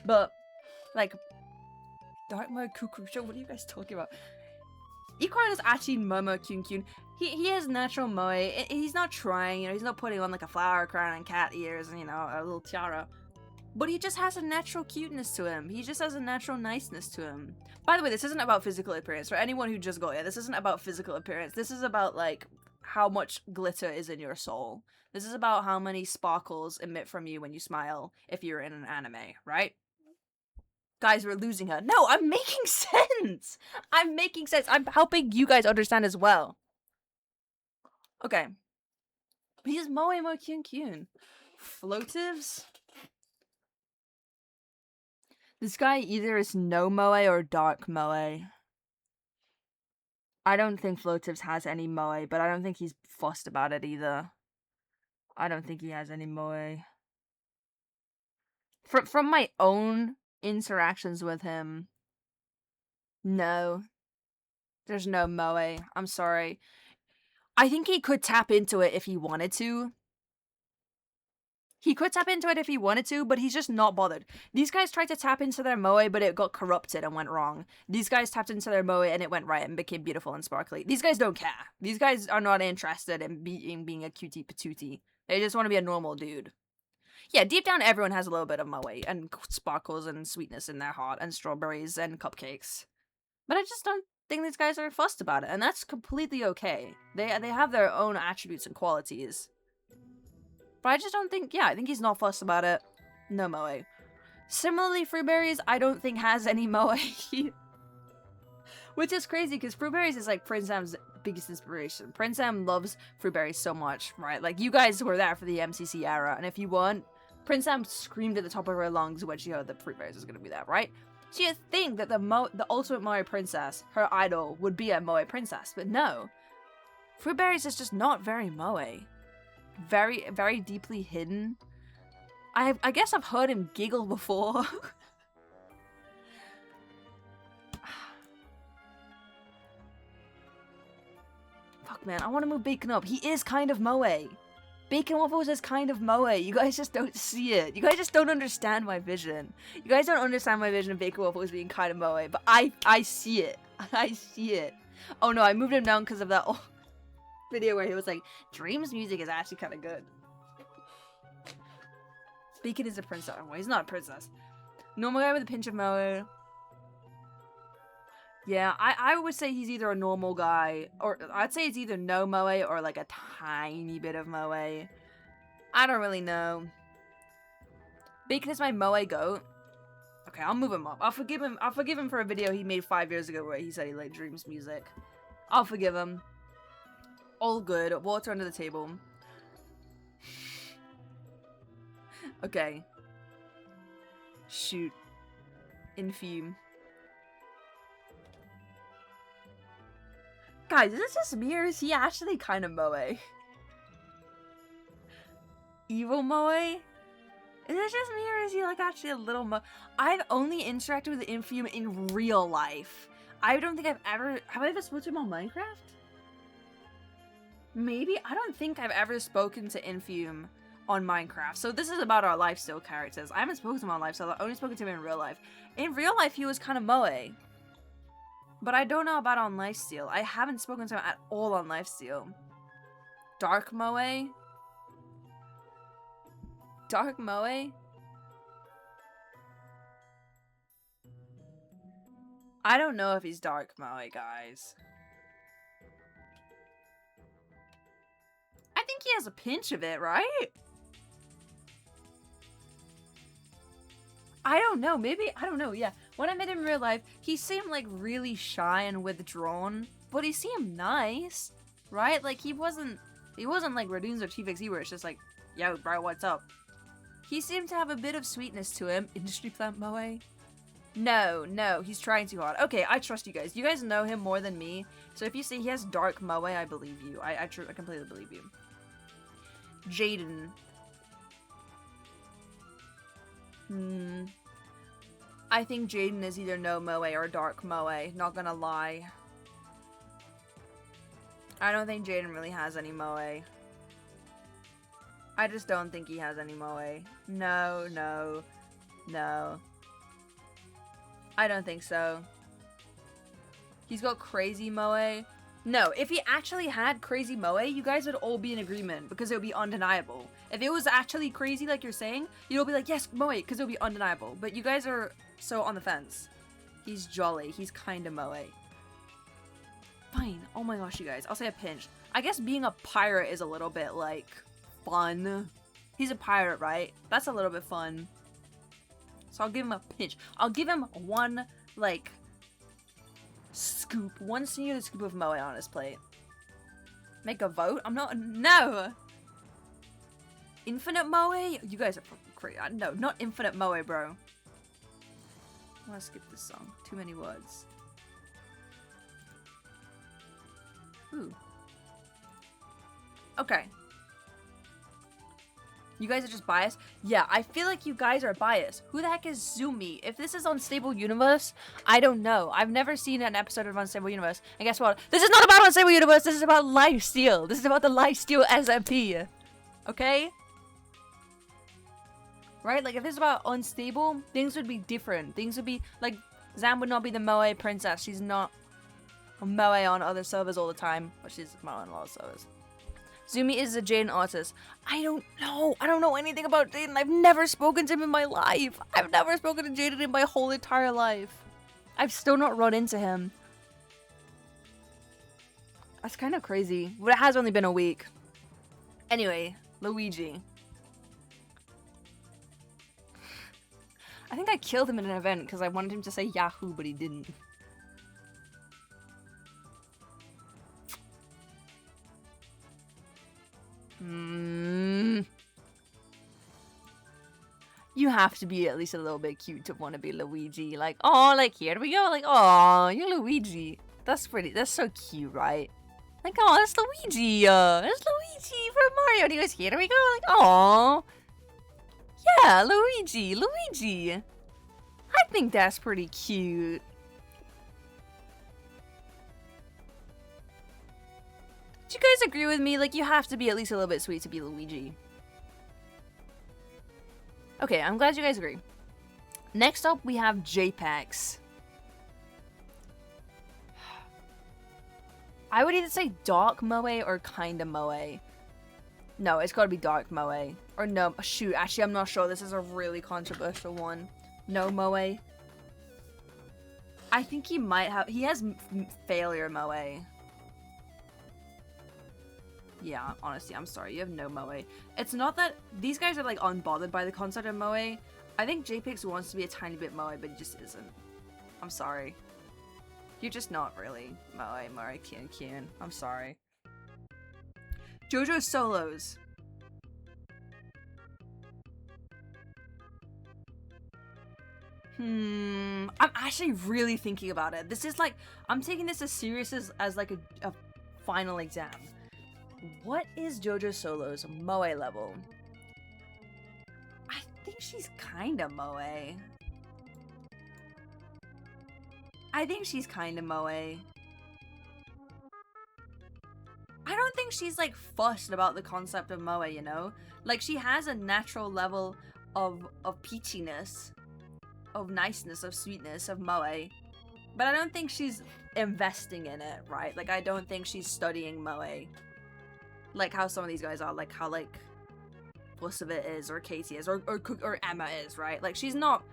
But like dark moe cuckoo show, what are you guys talking about? E-card is actually moe kyun. He has natural moe. He's not trying, you know, he's not putting on like a flower crown and cat ears and, you know, a little tiara. But he just has a natural cuteness to him. He just has a natural niceness to him. By the way, this isn't about physical appearance. For anyone who just got here, this isn't about physical appearance. This is about, like, how much glitter is in your soul. This is about how many sparkles emit from you when you smile if you're in an anime, right? Guys, we're losing her. No, I'm making sense! I'm making sense. I'm helping you guys understand as well. Okay. He's moe kyun. Floatives? This guy either is no moe or dark moe. I don't think Floatives has any moe, but I don't think he's fussed about it either. I don't think he has any moe. From my own interactions with him, no. There's no moe. I'm sorry. I think he could tap into it if he wanted to. He could tap into it if he wanted to, but he's just not bothered. These guys tried to tap into their moe, but it got corrupted and went wrong. These guys tapped into their moe and it went right and became beautiful and sparkly. These guys don't care. These guys are not interested in being a cutie patootie. They just want to be a normal dude. Yeah, deep down everyone has a little bit of moe and sparkles and sweetness in their heart and strawberries and cupcakes. But I just don't think these guys are fussed about it, and that's completely okay. They have their own attributes and qualities. But I just don't think, yeah, I think he's not fussed about it. No Moe. Similarly, Fruitberries, I don't think has any Moe. Which is crazy, because Fruitberries is like Prince Sam's biggest inspiration. Prince Sam loves Fruitberries so much, right? Like, you guys were there for the MCC era, and if you weren't, Prince Sam screamed at the top of her lungs when she heard that Fruitberries was gonna be there, right? So you'd think that the ultimate Moe princess, her idol, would be a Moe princess, but no. Fruitberries is just not very Moe. Very, very deeply hidden. I guess I've heard him giggle before. Fuck, man, I want to move Bacon up. He is kind of Moe. Bacon Waffles is kind of Moe. You guys just don't see it. You guys just don't understand my vision. You guys don't understand my vision of Bacon Waffles being kind of Moe, but I see it. I see it. Oh no, I moved him down because of that old video where he was like, Dream's music is actually kind of good. Bacon is a princess. Oh, he's not a princess. Normal guy with a pinch of Moe. Yeah, I would say he's either a normal guy, or I'd say it's either no Moe or like a tiny bit of Moe. I don't really know. Bacon is my Moe goat. Okay, I'll move him up. I'll forgive him for a video he made 5 years ago where he said he liked Dream's music. I'll forgive him. All good. Water under the table. Okay. Shoot. Infume. Guys, is this just me or is he actually kind of Moe? Evil Moe? Is this just me or is he like actually a little Moe? I've only interacted with Infume in real life. I don't think have I ever spoken to him on Minecraft? Maybe? I don't think I've ever spoken to Infume on Minecraft. So this is about our lifestyle characters. I haven't spoken to him on lifestyle, I've only spoken to him in real life. In real life, he was kind of Moe. But I don't know about on lifesteal. I haven't spoken to him at all on lifesteal. Dark Moe? Dark Moe? I don't know if he's Dark Moe, guys. I think he has a pinch of it, right? I don't know, maybe, I don't know, yeah. When I met him in real life, he seemed like really shy and withdrawn, but he seemed nice, right? Like he wasn't like Radoons or TFXE where it's just like, yo bro, what's up? He seemed to have a bit of sweetness to him. Industry plant Moe? No, he's trying too hard. Okay, I trust you guys. You guys know him more than me, so if you say he has dark Moe, I believe you. I completely believe you. Jaden. I think Jaden is either no Moe or dark Moe, not gonna lie. I don't think Jaden really has any Moe. I just don't think he has any Moe. No. I don't think so. He's got crazy Moe. No, if he actually had crazy Moe, you guys would all be in agreement because it would be undeniable. If it was actually crazy like you're saying, you'd all be like, yes, Moe, because it would be undeniable. But you guys are so on the fence. He's jolly. He's kind of Moe. Fine. Oh my gosh, you guys. I'll say a pinch. I guess being a pirate is a little bit, like, fun. He's a pirate, right? That's a little bit fun. So I'll give him a pinch. I'll give him one, like, scoop. One singular scoop of Moe on his plate. Make a vote? I'm not- No! Infinite Moe? You guys are fucking crazy. No, not infinite Moe, bro. I want to skip this song. Too many words. Ooh. Okay. You guys are just biased? Yeah, I feel like you guys are biased. Who the heck is Zumi? If this is Unstable Universe, I don't know. I've never seen an episode of Unstable Universe. And guess what? This is not about Unstable Universe. This is about Lifesteal. This is about the Lifesteal SMP. Okay? Right? Like, if this is about Unstable, things would be different. Things would be, like, Zam would not be the Moe princess. She's not a Moe on other servers all the time. But she's Moe on a lot of servers. Zumi is a Jaden artist. I don't know. I don't know anything about Jaden. I've never spoken to him in my life. I've never spoken to Jaden in my whole entire life. I've still not run into him. That's kind of crazy. But it has only been a week. Anyway, Luigi. I think I killed him in an event because I wanted him to say Yahoo, but he didn't. You have to be at least a little bit cute to want to be Luigi. Like, oh, like, here we go. Like, oh, you're Luigi. That's so cute, right? Like, oh, it's Luigi. It's Luigi from Mario. And he goes, here we go. Like, oh. Yeah, Luigi. I think that's pretty cute. Do you guys agree with me? Like, you have to be at least a little bit sweet to be Luigi. Okay, I'm glad you guys agree. Next up, we have JPEGs. I would either say dark Moe or kinda Moe. No, it's gotta be dark Moe. Or no, shoot, actually I'm not sure. This is a really controversial one. No Moe. I think he might have, he has failure Moe. Yeah, honestly, I'm sorry, you have no Moe. It's not that, these guys are like unbothered by the concept of Moe. I think JPEX wants to be a tiny bit Moe, but he just isn't. I'm sorry. You're just not really Moe, kyun. I'm sorry. JoJo solos. I'm actually really thinking about it. This is like, I'm taking this as serious as like a final exam. What is JoJo Solo's Moe level? I think she's kinda Moe. I think she's kinda Moe. I don't think she's like fussed about the concept of Moe, you know? Like, she has a natural level of peachiness, of niceness, of sweetness, of Moe. But I don't think she's investing in it, right? Like, I don't think she's studying Moe. Like how some of these guys are, like how like Blusevit is, or Katie is, or Emma is, right? Like, she's not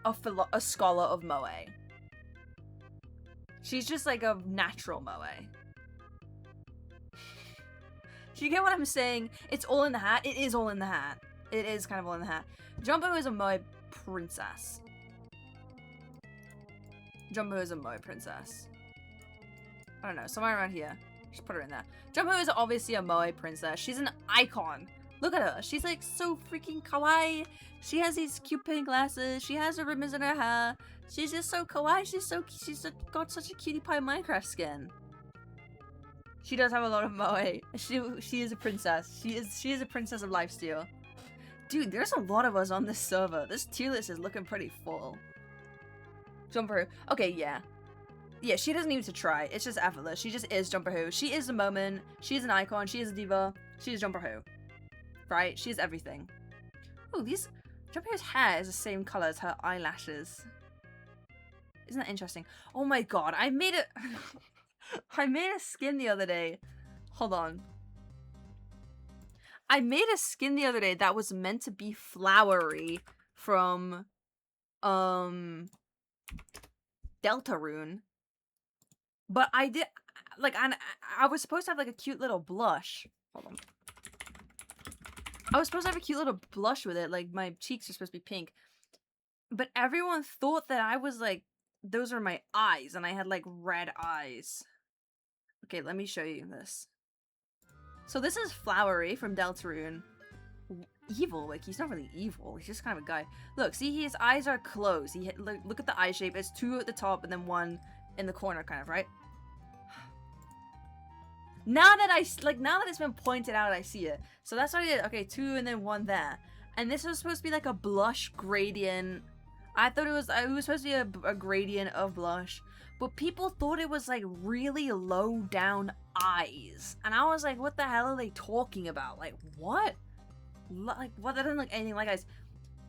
a scholar of Moe. She's just like a natural Moe. Do you get what I'm saying? It's all in the hat. It is all in the hat. It is kind of all in the hat. Jumbo is a Moe princess. Jumbo is a Moe princess. I don't know, somewhere around here. Just put her in there. Jumbo is obviously a Moe princess. She's an icon. Look at her. She's like so freaking kawaii. She has these cute pink glasses. She has her ribbons in her hair. She's just so kawaii. She's got such a cutie pie Minecraft skin. She does have a lot of Moe. She is a princess. She is a princess of LIFESTEAL. Dude, there's a lot of us on this server. This tier list is looking pretty full. Jumper. Okay, yeah. Yeah, she doesn't need to try. It's just effortless. She just is Jumper Who. She is the moment. She is an icon. She is a diva. She is Jumper Who. Right? She is everything. Oh, Jumper Who's hair is the same color as her eyelashes. Isn't that interesting? Oh my god, I made it. I made a skin the other day. Hold on. I made a skin the other day that was meant to be flowery from Deltarune. But I did, like, I was supposed to have, like, a cute little blush. Hold on. I was supposed to have a cute little blush with it, like, my cheeks are supposed to be pink. But everyone thought that I was, like, those are my eyes, and I had, like, red eyes. Okay, let me show you this. So this is Flowery from Deltarune. Evil, like, he's not really evil, he's just kind of a guy. Look, see, his eyes are closed. Look at the eye shape, it's two at the top and then one in the corner, kind of, right? Now that it's been pointed out, I see it. So that's what I did. Okay, two and then one there. And this was supposed to be like a blush gradient. I thought it was supposed to be a gradient of blush. But people thought it was like really low down eyes. And I was like, what the hell are they talking about? Like, what? Like, what? That doesn't look anything like eyes.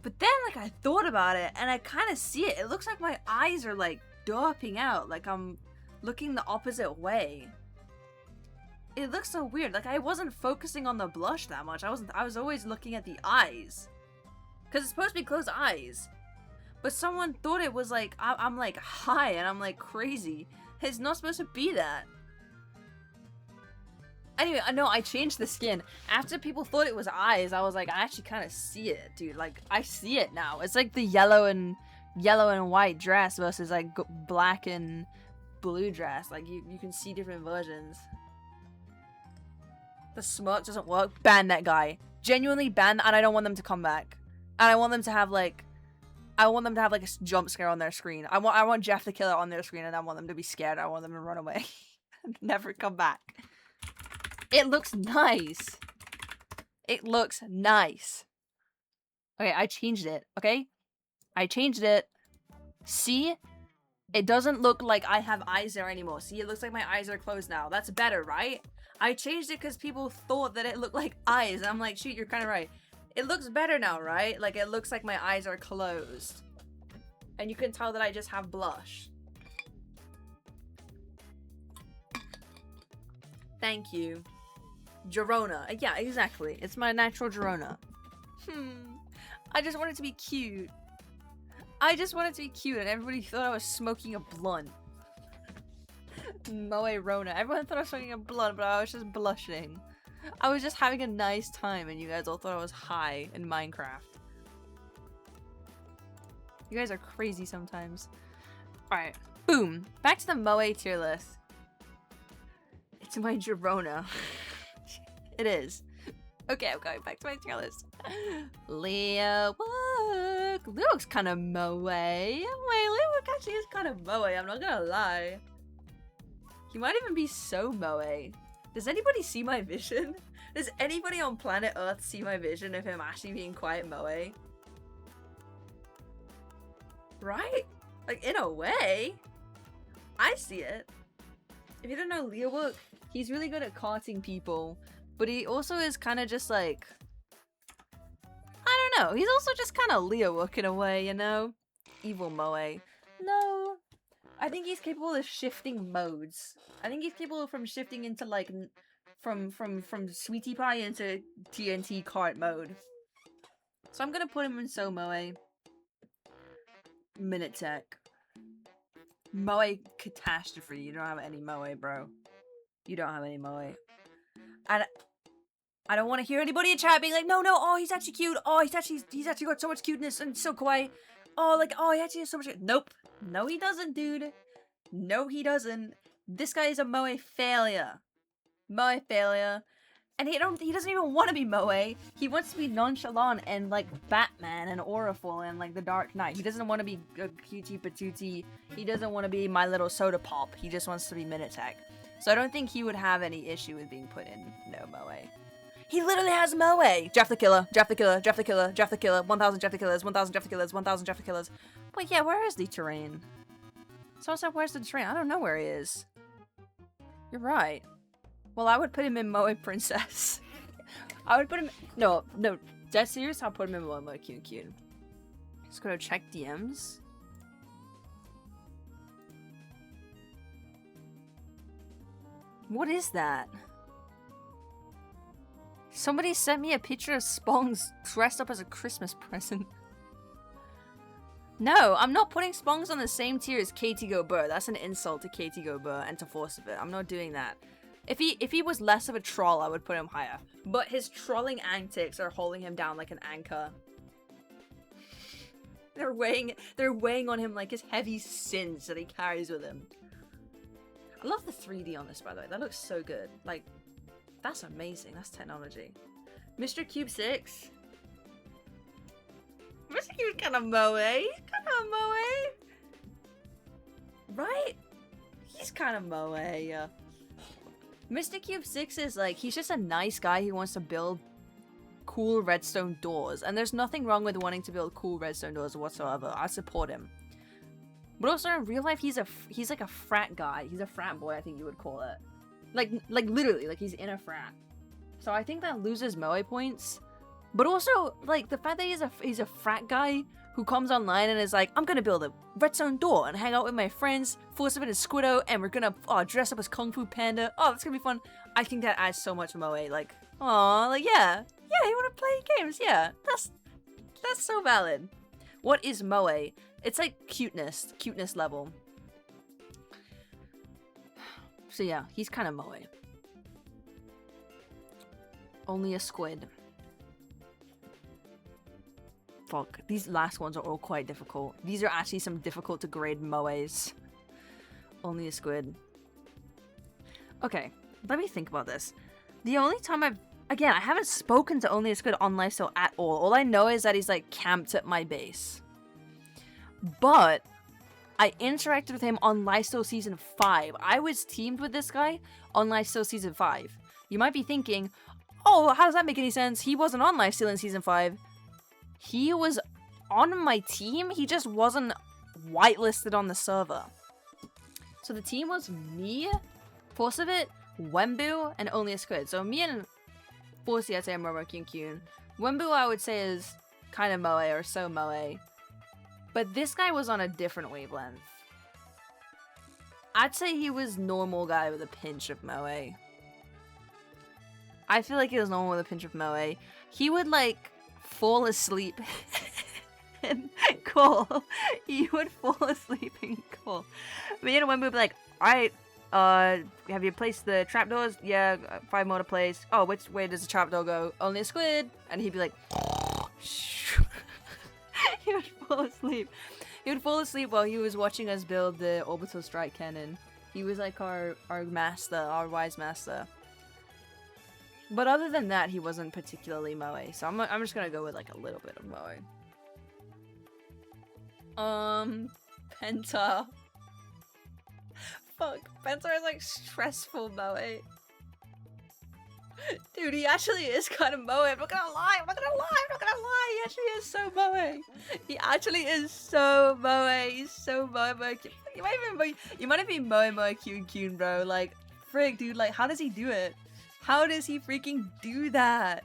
But then, like, I thought about it and I kind of see it. It looks like my eyes are like derping out. Like I'm looking the opposite way. It looks so weird. Like, I wasn't focusing on the blush that much. I was always looking at the eyes. Because it's supposed to be closed eyes. But someone thought it was like, I'm like high and I'm like crazy. It's not supposed to be that. Anyway, I know I changed the skin. After people thought it was eyes, I was like, I actually kind of see it, dude. Like, I see it now. It's like the yellow and white dress versus like black and blue dress. Like, you can see different versions. The smirk doesn't work. Ban that guy. Genuinely ban, and I don't want them to come back. And I want them to have like, a jump scare on their screen. I want Jeff the Killer on their screen, and I want them to be scared. I want them to run away. Never come back. It looks nice. It looks nice. Okay, I changed it, okay? I changed it. See? It doesn't look like I have eyes there anymore. See, it looks like my eyes are closed now. That's better, right? I changed it because people thought that it looked like eyes. I'm like, shoot, you're kind of right. It looks better now, right? Like, it looks like my eyes are closed. And you can tell that I just have blush. Thank you. Girona. Yeah, exactly. It's my natural Girona. I just want it to be cute. I just want it to be cute, and everybody thought I was smoking a blunt. Moe Rona. Everyone thought I was smoking a blunt, but I was just blushing. I was just having a nice time, and you guys all thought I was high in Minecraft. You guys are crazy sometimes. Alright. Boom. Back to the Moe tier list. It's my Girona. It is. Okay, I'm going back to my tier list. Leo Wook. Leo's kind of Moe. Wait, Leo actually is kind of Moe, I'm not gonna lie. He might even be so Moe. Does anybody see my vision? Does anybody on planet Earth see my vision of him actually being quite Moe? Right? Like, in a way. I see it. If you don't know Leo Wook, he's really good at carting people. But he also is kind of just like, I don't know. He's also just kind of Leo Wook in a way, you know? Evil Moe. No. I think he's capable of shifting modes. I think he's capable from shifting into like, from Sweetie Pie into TNT cart mode. So I'm gonna put him in So Moe. Minute Tech. Moe Catastrophe. You don't have any Moe, bro. You don't have any Moe. And I don't want to hear anybody in chat being like, no, oh, he's actually cute. Oh, he's actually got so much cuteness and so kawaii. Oh, like, oh, he actually has so much. Nope. No, he doesn't, dude. No, he doesn't. This guy is a Moe failure. Moe failure. And he doesn't even want to be Moe. He wants to be nonchalant and like Batman and Auraful and like the Dark Knight. He doesn't want to be a cutie patootie. He doesn't want to be My Little Soda Pop. He just wants to be Minute Tech. So I don't think he would have any issue with being put in no Moe. He literally has Moe! Jeff the Killer, Jeff the Killer, Jeff the Killer, Jeff the Killer, 1000 Jeff the Killers, 1000 Jeff the Killers, 1000 Jeff the Killers. Wait, yeah, where is the terrain? Someone said, where's the terrain? I don't know where he is. You're right. Well, I would put him in Moe Princess. I would put him... No, dead serious, I'll put him in Moe Kyun. Just gonna check DMs. What is that? Somebody sent me a picture of Spongs dressed up as a Christmas present. No, I'm not putting Spongs on the same tier as Katie Go Burr. That's an insult to Katie Go Burr and to Force of It. I'm not doing that. If he was less of a troll, I would put him higher. But his trolling antics are holding him down like an anchor. They're weighing on him like his heavy sins that he carries with him. I love the 3D on this, by the way. That looks so good. Like, that's amazing. That's technology. Mr. Cube 6. Mr. Cube's kind of Moe. He's kind of Moe. Right? He's kind of Moe. Mr. Cube 6 is like, he's just a nice guy who wants to build cool redstone doors. And there's nothing wrong with wanting to build cool redstone doors whatsoever. I support him. But also in real life, he's like a frat guy. He's a frat boy, I think you would call it. Like literally, like he's in a frat. So I think that loses Moe points. But also, like, the fact that he's a frat guy who comes online and is like, I'm gonna build a redstone door and hang out with my friends, Force of It and Squiddo, and we're gonna dress up as Kung Fu Panda. Oh, that's gonna be fun. I think that adds so much Moe. Like, aw, like, yeah, you wanna play games, yeah. That's so valid. What is Moe? It's like cuteness level. So yeah, he's kind of Moe. Only a squid. Fuck, these last ones are all quite difficult. These are actually some difficult to grade moes. Only a squid. Okay, let me think about this. The only time Again, I haven't spoken to Only a Squid on LIFESTEAL at all. All I know is that he's like camped at my base. But I interacted with him on LIFESTEAL Season 5. I was teamed with this guy on LIFESTEAL Season 5. You might be thinking, oh, how does that make any sense? He wasn't on LIFESTEAL in Season 5. He was on my team, he just wasn't whitelisted on the server. So the team was me, Forcevit, Wembu, and Only a Squid. So me and Forcey, I'd say are more kyun. Wembu, I would say, is kind of moe or so moe. But this guy was on a different wavelength. I'd say he was normal guy with a pinch of moe. I feel like he was normal with a pinch of moe. He would like fall asleep and call. He would fall asleep and call. Me and Wembu would be like, alright, have you placed the trapdoors? Yeah, 5 more to place. Oh, which way does the trapdoor go? Only a squid. And he'd be like, he would fall asleep. He would fall asleep while he was watching us build the orbital strike cannon. He was like our master, our wise master. But other than that, he wasn't particularly moe. So I'm just gonna go with like a little bit of moe. Penta. Fuck, Penta is like stressful moe. Dude, he actually is kind of moe. I'm not gonna lie. He actually is so moe. He actually is so moe. He's so moe. You might be moe kyun, bro. Like, frick, dude. Like, how does he do it? How does he freaking do that?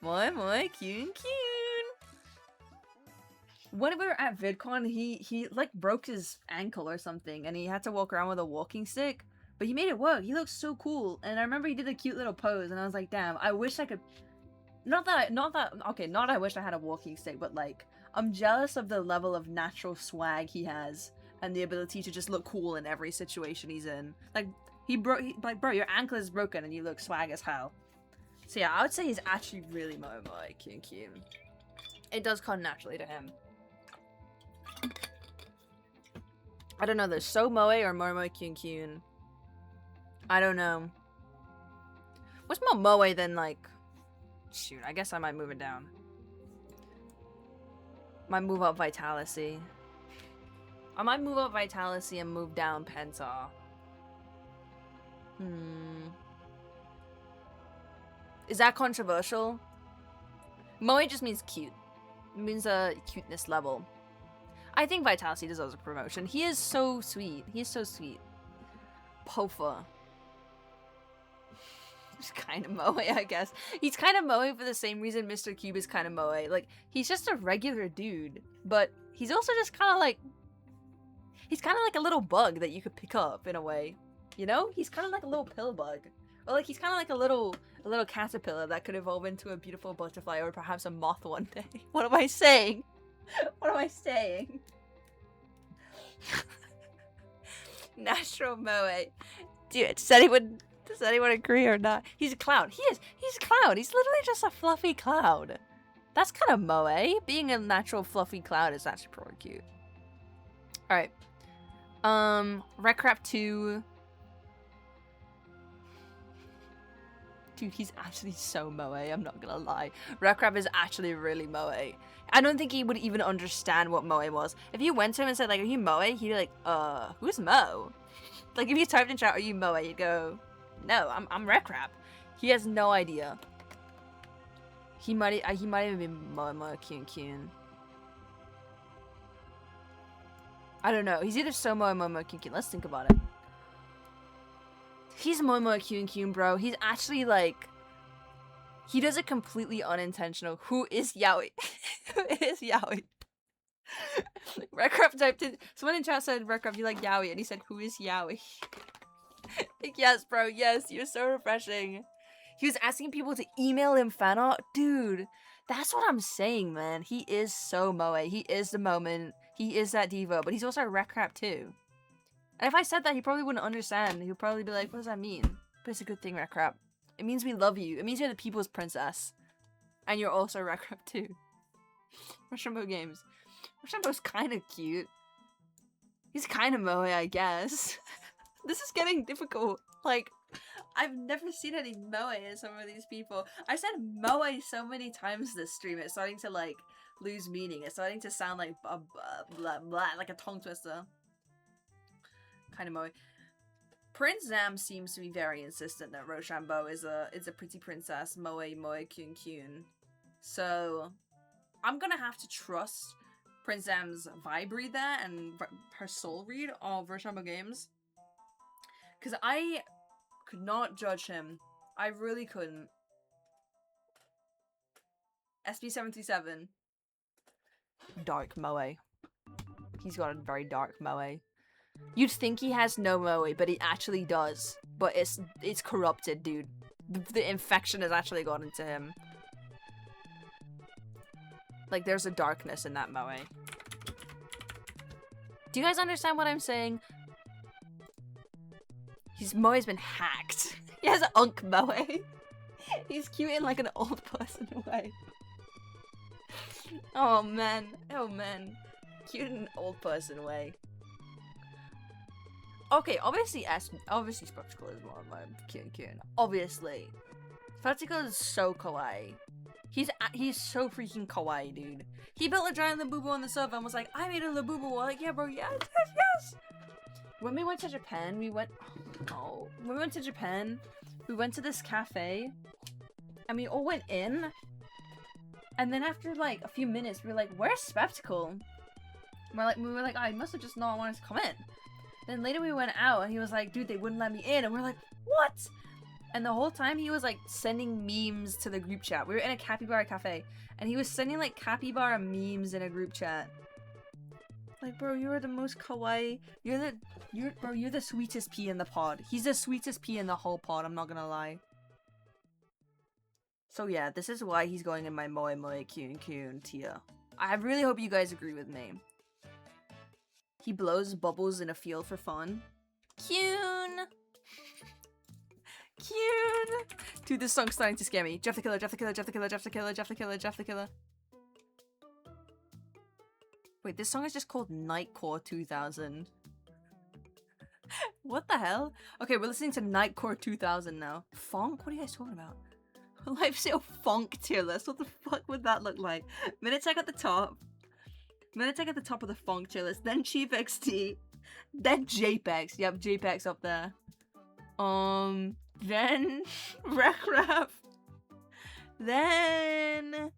Moe kyun. When we were at VidCon, he like broke his ankle or something, and he had to walk around with a walking stick. But he made it work. He looks so cool, and I remember he did a cute little pose, and I was like, damn, I wish I could. Not I wish I had a walking stick, but like, I'm jealous of the level of natural swag he has, and the ability to just look cool in every situation he's in. Like, bro, your ankle is broken, and you look swag as hell. So yeah, I would say he's actually really moe kyun. It does come naturally to him. I don't know, there's so moe or moe kyun. I don't know. What's more moe than like... Shoot, I guess I might move it down. Might move up Vitality. I might move up Vitality and move down Penta. Is that controversial? Moe just means cute. It means a cuteness level. I think Vitality deserves a promotion. He is so sweet. He is so sweet. Pofa. He's kind of moe, I guess. He's kind of moe for the same reason Mr. Cube is kind of moe. Like, he's just a regular dude, but he's also just kind of like... He's kind of like a little bug that you could pick up, in a way. You know? He's kind of like a little pill bug. Or like, he's kind of like a little caterpillar that could evolve into a beautiful butterfly or perhaps a moth one day. What am I saying? What am I saying? Natural moe. Dude, does anyone agree or not? He's a cloud. He's a cloud. He's literally just a fluffy cloud. That's kind of moe. Being a natural fluffy cloud is actually pretty cute. Alright. Recrap 2. Dude, he's actually so moe, I'm not gonna lie. Recrap is actually really moe. I don't think he would even understand what moe was. If you went to him and said, like, are you moe? He'd be like, who's Mo? Like, if you typed in chat, are you moe? You'd go, no, I'm Recrap. He has no idea. He might even be moe kyun. I don't know. He's either so moe kyun. Let's think about it. He's moe kyun, bro. He's actually like... He does it completely unintentional. Who is Yaoi? Who is Yaoi? Recrap typed in... Someone in chat said, Recrap, you like Yaoi? And he said, who is Yaoi? Like, yes, bro. Yes, you're so refreshing. He was asking people to email him fan art. Dude, that's what I'm saying, man. He is so moe. He is the moment. He is that diva. But he's also a Recrap too. And if I said that, he probably wouldn't understand. He would probably be like, what does that mean? But it's a good thing, Recrap. It means we love you. It means you're the people's princess. And you're also Rekrep too. Rochambeau games. Rochambeau's kind of cute. He's kind of Moe, I guess. This is getting difficult. Like, I've never seen any Moe in some of these people. I said Moe so many times this stream, it's starting to, like, lose meaning. It's starting to sound like blah, blah, blah, like a tongue twister. Kind of Moe. Prince Zam seems to be very insistent that Rochambeau is a pretty princess. Moe, kyun, kyun. So, I'm gonna have to trust Prince Zam's vibe read there and her soul read of Rochambeau games. Because I could not judge him. I really couldn't. SB737. Dark Moe. He's got a very dark Moe. You'd think he has no Moe, but he actually does. But it's corrupted, dude. The infection has actually got into him. Like, there's a darkness in that Moe. Do you guys understand what I'm saying? His Moe's been hacked. He has an unk Moe. He's cute in like an old person way. Oh man. Oh man. Cute in an old person way. Okay, obviously Spectacle is more of my kyun. Obviously. Spectacle is so kawaii. He's so freaking kawaii, dude. He built a giant Labubu on the server and was like, I made a Labubu. We're like, yeah, bro, yes, yes, yes. When we went to Japan, we went to this cafe, and we all went in, and then after like a few minutes, we were like, where's Spectacle? We were like, oh, I must have just not wanted to come in. Then later we went out, and he was like, dude, they wouldn't let me in, and we're like, what? And the whole time he was like sending memes to the group chat. We were in a capybara cafe, and he was sending like capybara memes in a group chat. Like, bro, you are the most kawaii. You're the sweetest pea in the pod. He's the sweetest pea in the whole pod, I'm not gonna lie. So yeah, this is why he's going in my Moe kyun tier. I really hope you guys agree with me. He blows bubbles in a field for fun. Kyun! Kyun! Dude, this song's starting to scare me. Jeff the Killer, Jeff the Killer, Jeff the Killer, Jeff the Killer, Jeff the Killer, Jeff the Killer. Wait, this song is just called Nightcore 2000. What the hell? Okay, we're listening to Nightcore 2000 now. Funk? What are you guys talking about? Lifestyle funk tier list. What the fuck would that look like? Minutech at the top. Minutech at the top of the funk tier list. Then Chief XT. Then JPEX. Yep, JPEX up there. Then Rekrep. Then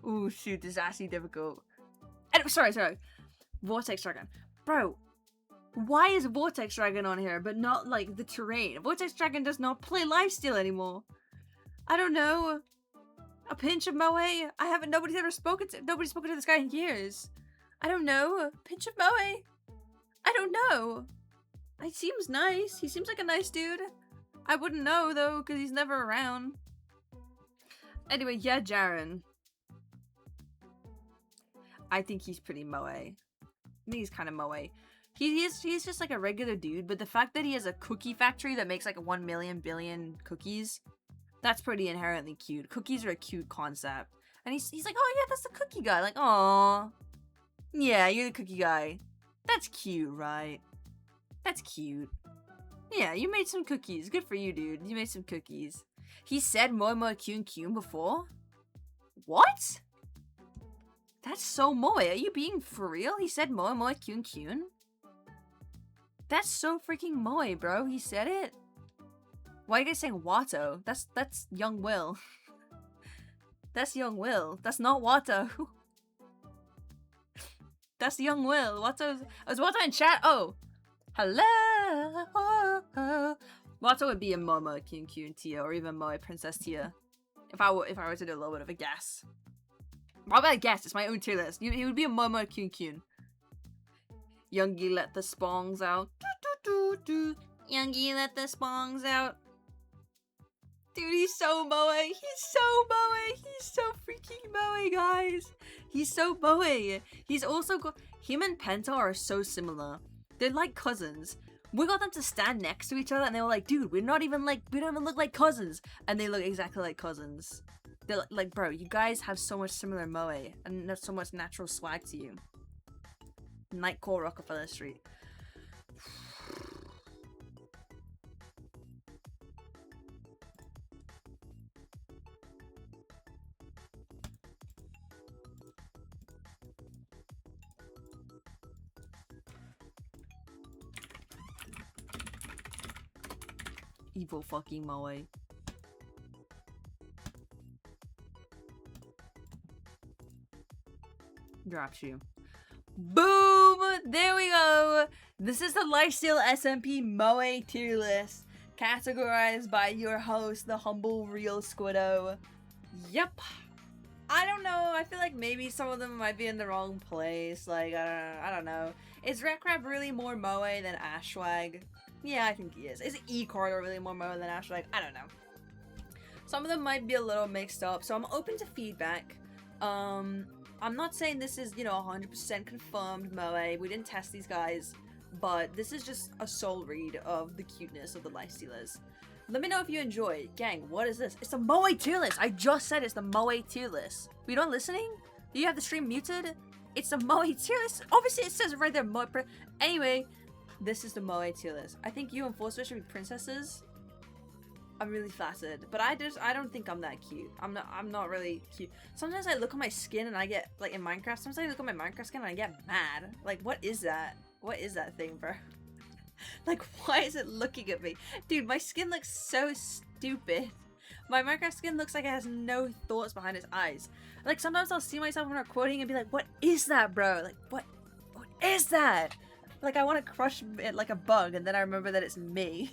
ooh, shoot, this is actually difficult. And, sorry. Vortex Dragon. Bro, why is Vortex Dragon on here, but not, like, the terrain? Vortex Dragon does not play Lifesteal anymore. I don't know. A pinch of Moe? Nobody's spoken to this guy in years. I don't know. Pinch of Moe? I don't know. He seems nice. He seems like a nice dude. I wouldn't know, though, because he's never around. Anyway, yeah, Jaren. I think he's pretty Moe. I think he's kind of Moe. He's just like a regular dude, but the fact that he has a cookie factory that makes like 1 million billion cookies, that's pretty inherently cute. Cookies are a cute concept. And he's like, oh yeah, that's the cookie guy. Like, aw. Yeah, you're the cookie guy. That's cute, right? That's cute. Yeah, you made some cookies. Good for you, dude. You made some cookies. He said Moe kyun before? What? That's so Moe. Are you being for real? He said Moe kyun? That's so freaking Moe, bro. He said it? Why are you guys saying Watto? That's Young Will. That's Young Will. That's not Watto. That's Young Will. Watto's... is Watto in chat? Oh. Hello. Watto would be a Moe kyun tier, or even Moe princess tier. If I were to do a little bit of a guess. Why would I guess? It's my own tier list. He would be a Moe kyun. Youngie let the spongs out. Youngie let the spongs out. Dude, he's so Moe. He's so Moe. He's so freaking Moe, guys. He's so Moe. He's also him and Penta are so similar. They're like cousins. We got them to stand next to each other, and they were like, dude, we don't even look like cousins. And they look exactly like cousins. They're like, bro, you guys have so much similar moe, and there's so much natural swag to you. Nightcore Rockefeller Street. Evil fucking moe. Drop shoe. Boom! There we go! This is the Lifesteal SMP MOE tier list, categorized by your host, the humble real Squiddo. Yep. I don't know, I feel like maybe some of them might be in the wrong place, like, I don't know. Is Rekrab really more MOE than Ashwag? Yeah, I think he is. Is E-Corridor really more MOE than Ashwag? I don't know. Some of them might be a little mixed up, so I'm open to feedback. I'm not saying this is, you know, 100% confirmed MOE. We didn't test these guys, but this is just a soul read of the cuteness of the Lifestealers. Let me know if you enjoy. Gang, what is this? It's the MOE tier list. I just said it's the MOE tier list. Were you not listening? Do you have the stream muted? It's the MOE tier list. Obviously, it says it right there. Anyway, this is the MOE tier list. I think you and Force should be princesses. I'm really flattered, but I don't think I'm that cute. I'm not really cute. Sometimes I look at my skin and I get, like, in Minecraft, sometimes I look at my Minecraft skin and I get mad. Like, what is that? What is that thing, bro? Like, why is it looking at me? Dude, my skin looks so stupid. My Minecraft skin looks like it has no thoughts behind its eyes. Like, sometimes I'll see myself when I'm recording and be like, what is that, bro? Like, what is that? Like, I want to crush it like a bug, and then I remember that it's me.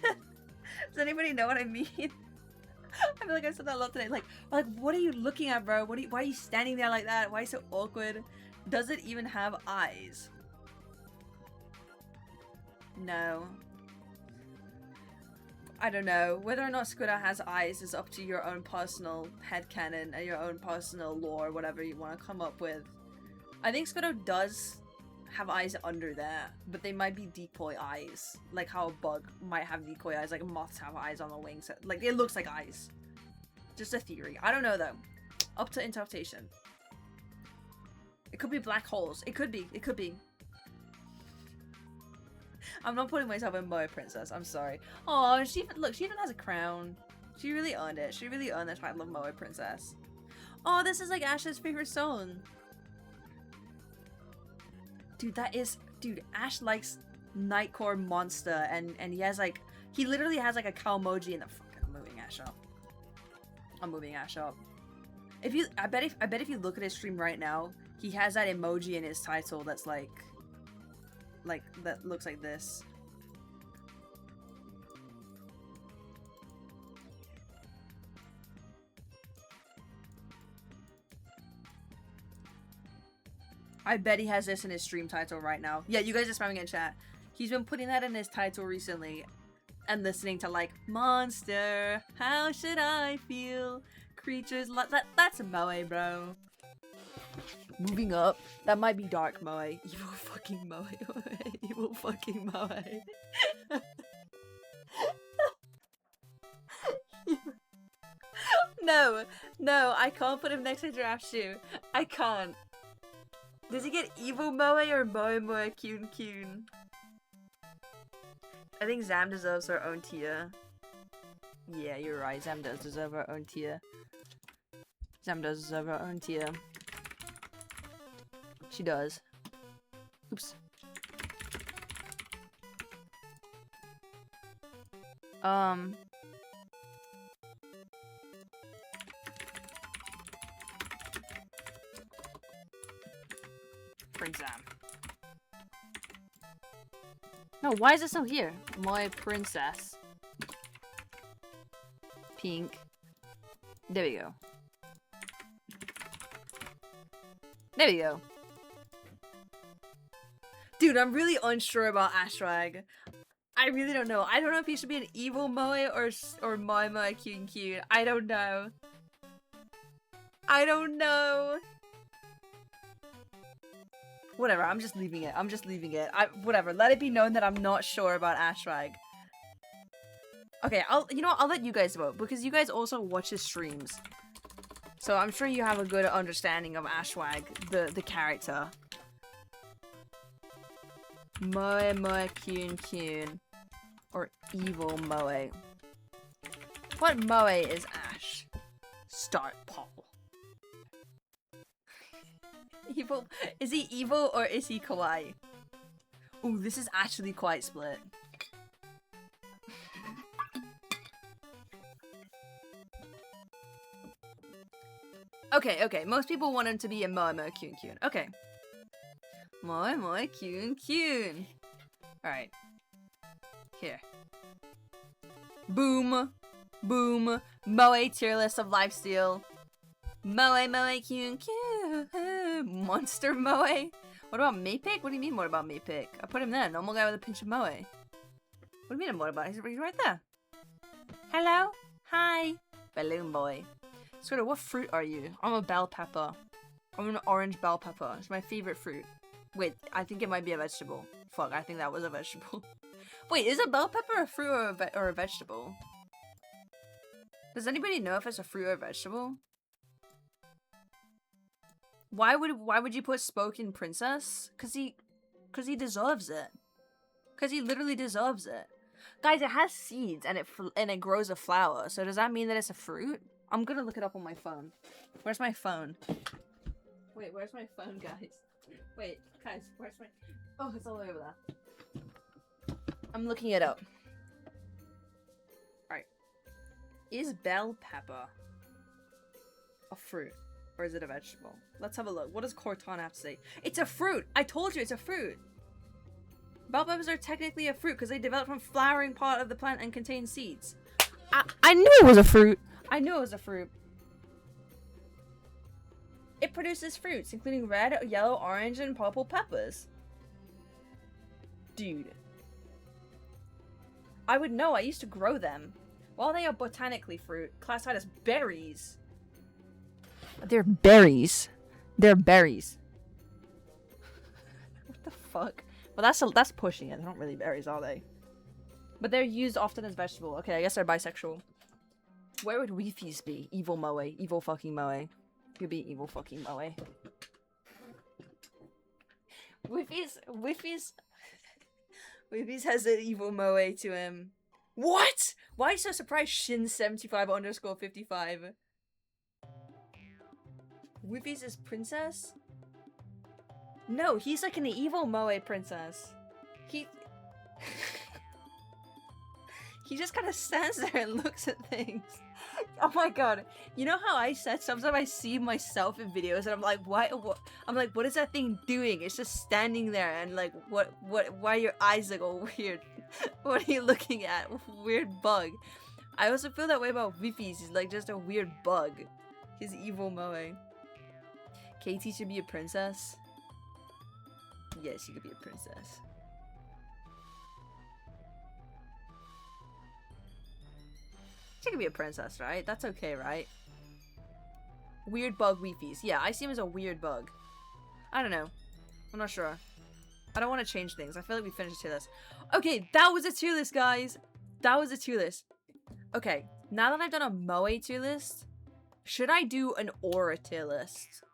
Does anybody know what I mean? I feel like I said that a lot today. Like, what are you looking at, bro? Why are you standing there like that? Why are you so awkward? Does it even have eyes? No. I don't know. Whether or not Squiddo has eyes is up to your own personal headcanon and your own personal lore, whatever you want to come up with. I think Squiddo does have eyes under there, but they might be decoy eyes, like how a bug might have decoy eyes, like moths have eyes on the wings. Like, it looks like eyes. Just a theory. I don't know though. Up to interpretation. It could be black holes. It could be. It could be. I'm not putting myself in MOE princess. I'm sorry. Oh, she even has a crown. She really earned it. She really earned the title of MOE princess. Oh, this is like Ash's favorite song. Dude, dude, Ash likes Nightcore Monster, and he literally has like a cow emoji in the I'm moving Ash up. I'm moving Ash up. I bet if you look at his stream right now, he has that emoji in his title that's like that looks like this. I bet he has this in his stream title right now. Yeah, you guys are spamming in chat. He's been putting that in his title recently and listening to like Monster, How Should I Feel? Creatures, that's a MOE, bro. Moving up. That might be dark MOE. Evil fucking MOE. Evil fucking MOE. No, I can't put him next to Giraffe Shoe. I can't. Does he get evil MOE or MOE kyun? I think Zam deserves her own tier. Yeah, you're right. Zam does deserve her own tier. Zam does deserve her own tier. She does. Oops. For exam. No, why is it still here? MOE princess. Pink. There we go. There we go. Dude, I'm really unsure about Ashwag. I really don't know. I don't know if he should be an evil MOE or MOE kyun. I don't know. I don't know. Whatever, I'm just leaving it. I'm just leaving it. Whatever, let it be known that I'm not sure about Ashwag. Okay, you know what, I'll let you guys vote, because you guys also watch his streams. So I'm sure you have a good understanding of Ashwag, the character. Moe kyun. Or evil Moe. What Moe is Ash? Start Paul. Evil. Is he evil or is he kawaii? Ooh, this is actually quite split. Okay. Most people want him to be a Moe kyun. Okay. Moe kyun. Alright. Here. Boom. Moe tier list of lifesteal. Moe kyun. Monster Moe. What about Maypick? What do you mean what about Maypick? I put him there. Normal guy with a pinch of Moe. What do you mean what about? He's right there. Hello? Hi. Balloon boy. Squiddo, what fruit are you? I'm a bell pepper. I'm an orange bell pepper. It's my favorite fruit. Wait, I think it might be a vegetable. Fuck, I think that was a vegetable. Wait, is a bell pepper a fruit or a vegetable? Does anybody know if it's a fruit or a vegetable? Why would you put Spoken Princess? Cause he deserves it. Cause he literally deserves it. Guys, it has seeds and it grows a flower. So does that mean that it's a fruit? I'm gonna look it up on my phone. Where's my phone? Wait, where's my phone, guys? Wait, guys, where's my... Oh, it's all over there. I'm looking it up. Alright. Is bell pepper a fruit? Or is it a vegetable? Let's have a look. What does Cortana have to say? It's a fruit! I told you it's a fruit! Bell peppers are technically a fruit because they develop from flowering part of the plant and contain seeds. I knew it was a fruit! I knew it was a fruit. It produces fruits, including red, yellow, orange, and purple peppers. Dude. I would know, I used to grow them. While they are botanically fruit, classified as berries. They're berries. They're berries. What the fuck? Well, that's pushing it. They're not really berries, are they? But they're used often as vegetable. Okay, I guess they're bisexual. Where would Weefies be? Evil Moe. Evil fucking Moe. Could be evil fucking Moe. Weefies has an evil Moe to him. What? Why are you so surprised? Shin75_55. Weefies is princess? No, he's like an evil Moe princess. He just kind of stands there and looks at things. Oh my god. You know how I said sometimes I see myself in videos and I'm like, why? I'm like, what is that thing doing? It's just standing there and like, why are your eyes like all weird? What are you looking at? Weird bug. I also feel that way about Weefies. He's like just a weird bug. He's evil Moe. Katie should be a princess. Yes, she could be a princess. She could be a princess, right? That's okay, right? Weird bug Weefies. Yeah, I see him as a weird bug. I don't know. I'm not sure. I don't want to change things. I feel like we finished the tier list. Okay, that was a tier list, guys. That was a tier list. Okay, now that I've done a Moe tier list, should I do an Aura tier list?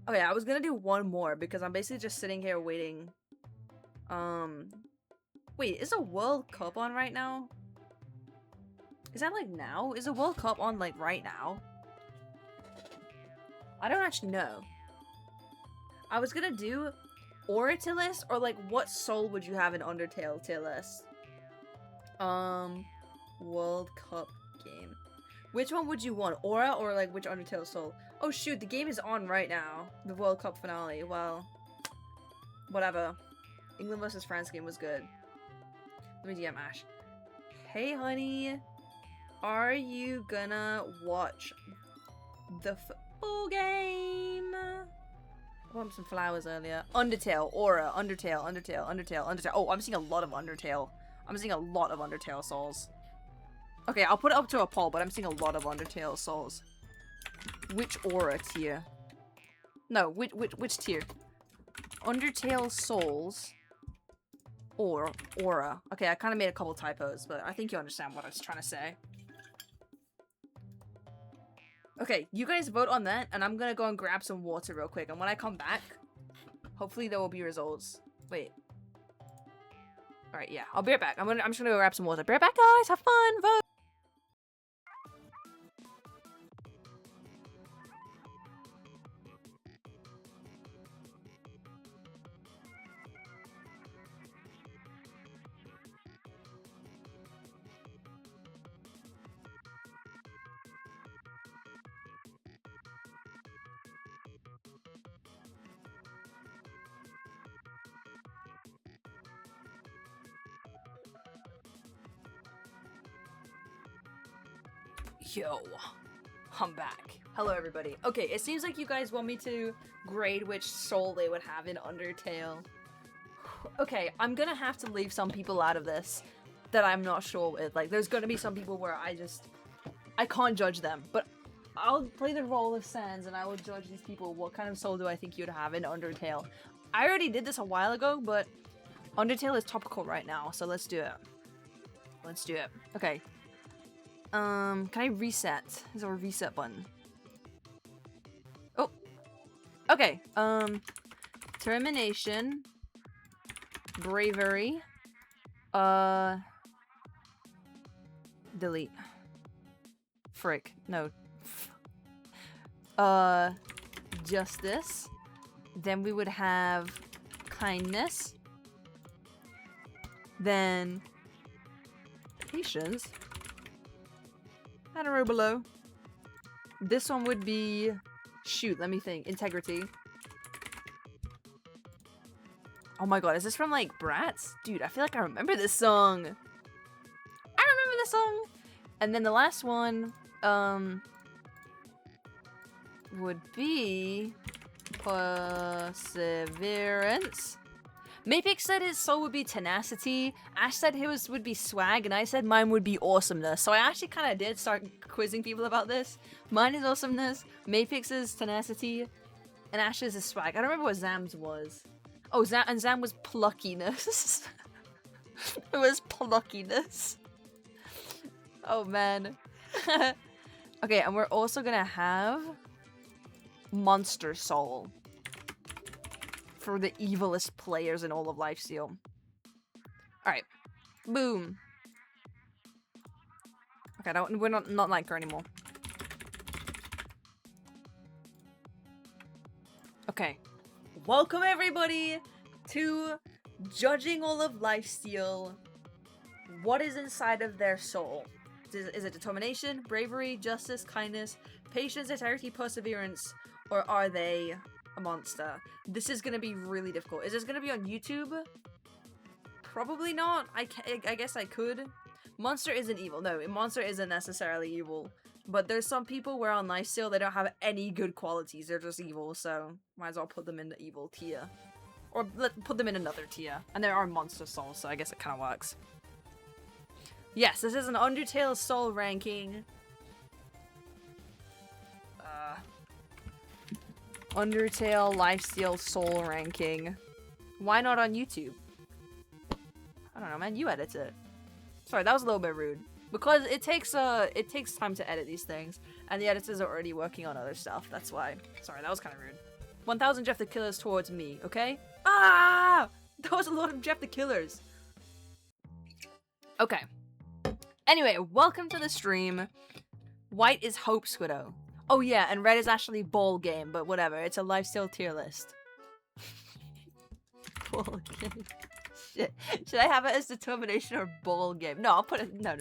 Okay, I was gonna do one more because I'm basically just sitting here waiting. Wait, is a World Cup on right now? Is that like now? Is a World Cup on like right now? I don't actually know. I was gonna do Aura tier list or like what soul would you have in Undertale tier list? World Cup game. Which one would you want? Aura or like which Undertale soul? Oh shoot, the game is on right now. The World Cup finale. Well, whatever. England versus France game was good. Let me DM Ash. Hey honey, are you gonna watch the football game? I want some flowers earlier. Undertale, Aura, Undertale. Oh, I'm seeing a lot of Undertale. I'm seeing a lot of Undertale souls. Okay, I'll put it up to a poll, but I'm seeing a lot of Undertale souls. Which Aura tier? No, which tier? Undertale Souls. Or Aura. Okay, I kind of made a couple typos, but I think you understand what I was trying to say. Okay, you guys vote on that, and I'm gonna go and grab some water real quick. And when I come back, hopefully there will be results. Wait. Alright, yeah. I'll be right back. I'm just gonna go grab some water. Be right back, guys! Have fun! Vote! Yo, I'm back. Hello, everybody. Okay, it seems like you guys want me to grade which soul they would have in Undertale. Okay, I'm gonna have to leave some people out of this that I'm not sure with. Like, there's gonna be some people where I can't judge them, but I'll play the role of Sans and I will judge these people. What kind of soul do I think you'd have in Undertale? I already did this a while ago, but Undertale is topical right now, so let's do it. Let's do it. Okay. Can I reset? Is there a reset button? Oh. Okay. Determination. Bravery. Delete. Frick. No. Justice. Then we would have kindness. Then patience. And a row below. This one would be... Shoot, let me think. Integrity. Oh my god, is this from, like, Bratz? Dude, I feel like I remember this song. I remember this song! And then the last one, would be... Perseverance. Mapix said his soul would be tenacity, Ash said his would be swag, and I said mine would be awesomeness. So I actually kind of did start quizzing people about this. Mine is awesomeness, Mapix is tenacity, and Ash's is swag. I don't remember what Zam's was. Oh, Zam was pluckiness. It was pluckiness. Oh man. Okay, and we're also gonna have Monster Soul. For the evilest players in all of LIFESTEAL. Alright. Boom. Okay, we're not like her anymore. Okay. Welcome everybody to judging all of LIFESTEAL. What is inside of their soul? Is it determination, bravery, justice, kindness, patience, integrity, perseverance, or are they a monster? This is gonna be really difficult. Is this gonna be on YouTube? Probably not. I guess I could. Monster isn't evil. No, Monster isn't necessarily evil. But there's some people where on LIFESTEAL they don't have any good qualities. They're just evil, so might as well put them in the evil tier. Or put them in another tier. And there are monster souls, so I guess it kind of works. Yes, this is an Undertale soul ranking. Undertale LIFESTEAL soul ranking. Why not on YouTube? I don't know, man. You edit it. Sorry, that was a little bit rude. Because it takes time to edit these things, and the editors are already working on other stuff. That's why. Sorry, that was kind of rude. 1,000 Jeff the Killers towards me, okay? Ah! That was a lot of Jeff the Killers. Okay. Anyway, welcome to the stream. White is Hope Squiddo. Oh yeah, and red is actually Ball Game, but whatever. It's a LIFESTEAL tier list. Ball Game. Shit. Should I have it as determination or Ball Game? No, I'll put it... No.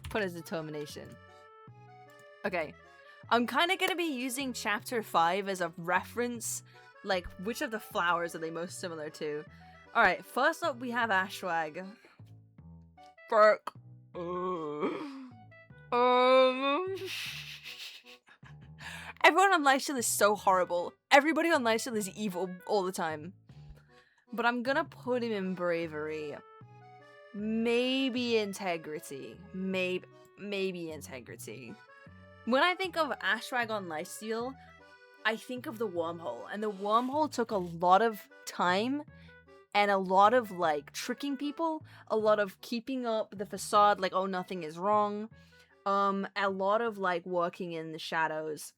Put it as determination. Okay. I'm kind of going to be using Chapter 5 as a reference. Like, which of the flowers are they most similar to? Alright, first up we have Ashwag. Burk. Everyone on LIFESTEAL is so horrible. Everybody on LIFESTEAL is evil all the time. But I'm gonna put him in bravery. Maybe integrity. Maybe integrity. When I think of Ashwag on LIFESTEAL, I think of the wormhole, and the wormhole took a lot of time and a lot of like tricking people, a lot of keeping up the facade like, oh, nothing is wrong, a lot of like working in the shadows.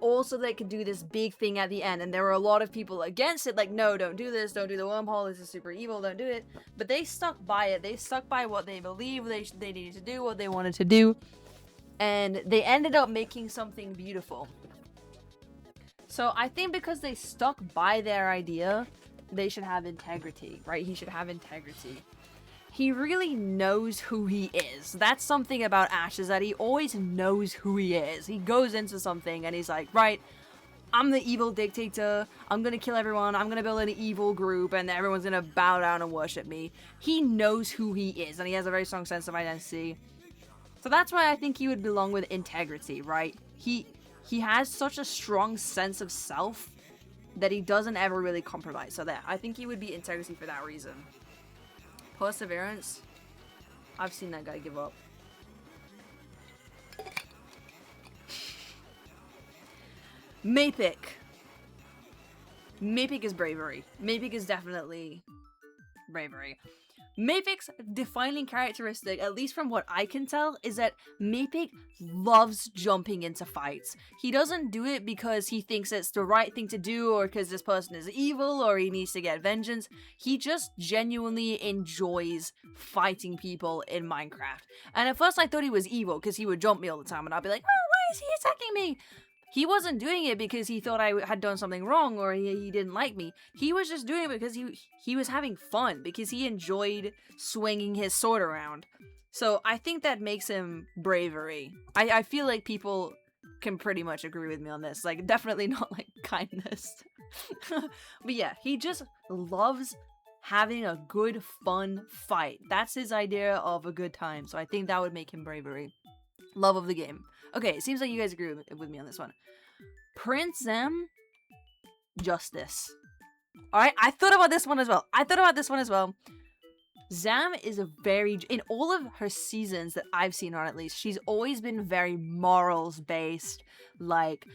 Also, they could do this big thing at the end, and there were a lot of people against it, like, no, don't do this, don't do the wormhole, this is super evil, don't do it. But they stuck by it, they stuck by what they believed they needed to do, what they wanted to do, and they ended up making something beautiful. So I think because they stuck by their idea, they should have integrity, right? He should have integrity. He really knows who he is. That's something about Ash, is that he always knows who he is. He goes into something and he's like, right, I'm the evil dictator, I'm gonna kill everyone, I'm gonna build an evil group, and everyone's gonna bow down and worship me. He knows who he is, and he has a very strong sense of identity. So that's why I think he would belong with integrity, right? He has such a strong sense of self that he doesn't ever really compromise. So I think he would be integrity for that reason. Perseverance. I've seen that guy give up. Mapik. Mapik is bravery. Mapik is definitely bravery. Mapik's defining characteristic, at least from what I can tell, is that Mapik loves jumping into fights. He doesn't do it because he thinks it's the right thing to do, or because this person is evil, or he needs to get vengeance. He just genuinely enjoys fighting people in Minecraft. And at first I thought he was evil, because he would jump me all the time, and I'd be like, oh, why is he attacking me? He wasn't doing it because he thought I had done something wrong or he didn't like me. He was just doing it because he was having fun, because he enjoyed swinging his sword around. So I think that makes him bravery. I feel like people can pretty much agree with me on this. Like, definitely not like kindness. But yeah, he just loves having a good, fun fight. That's his idea of a good time. So I think that would make him bravery. Love of the game. Okay, it seems like you guys agree with me on this one. Prince Zam, justice. Alright, I thought about this one as well. Zam is in all of her seasons that I've seen on, at least, she's always been very morals based. Like,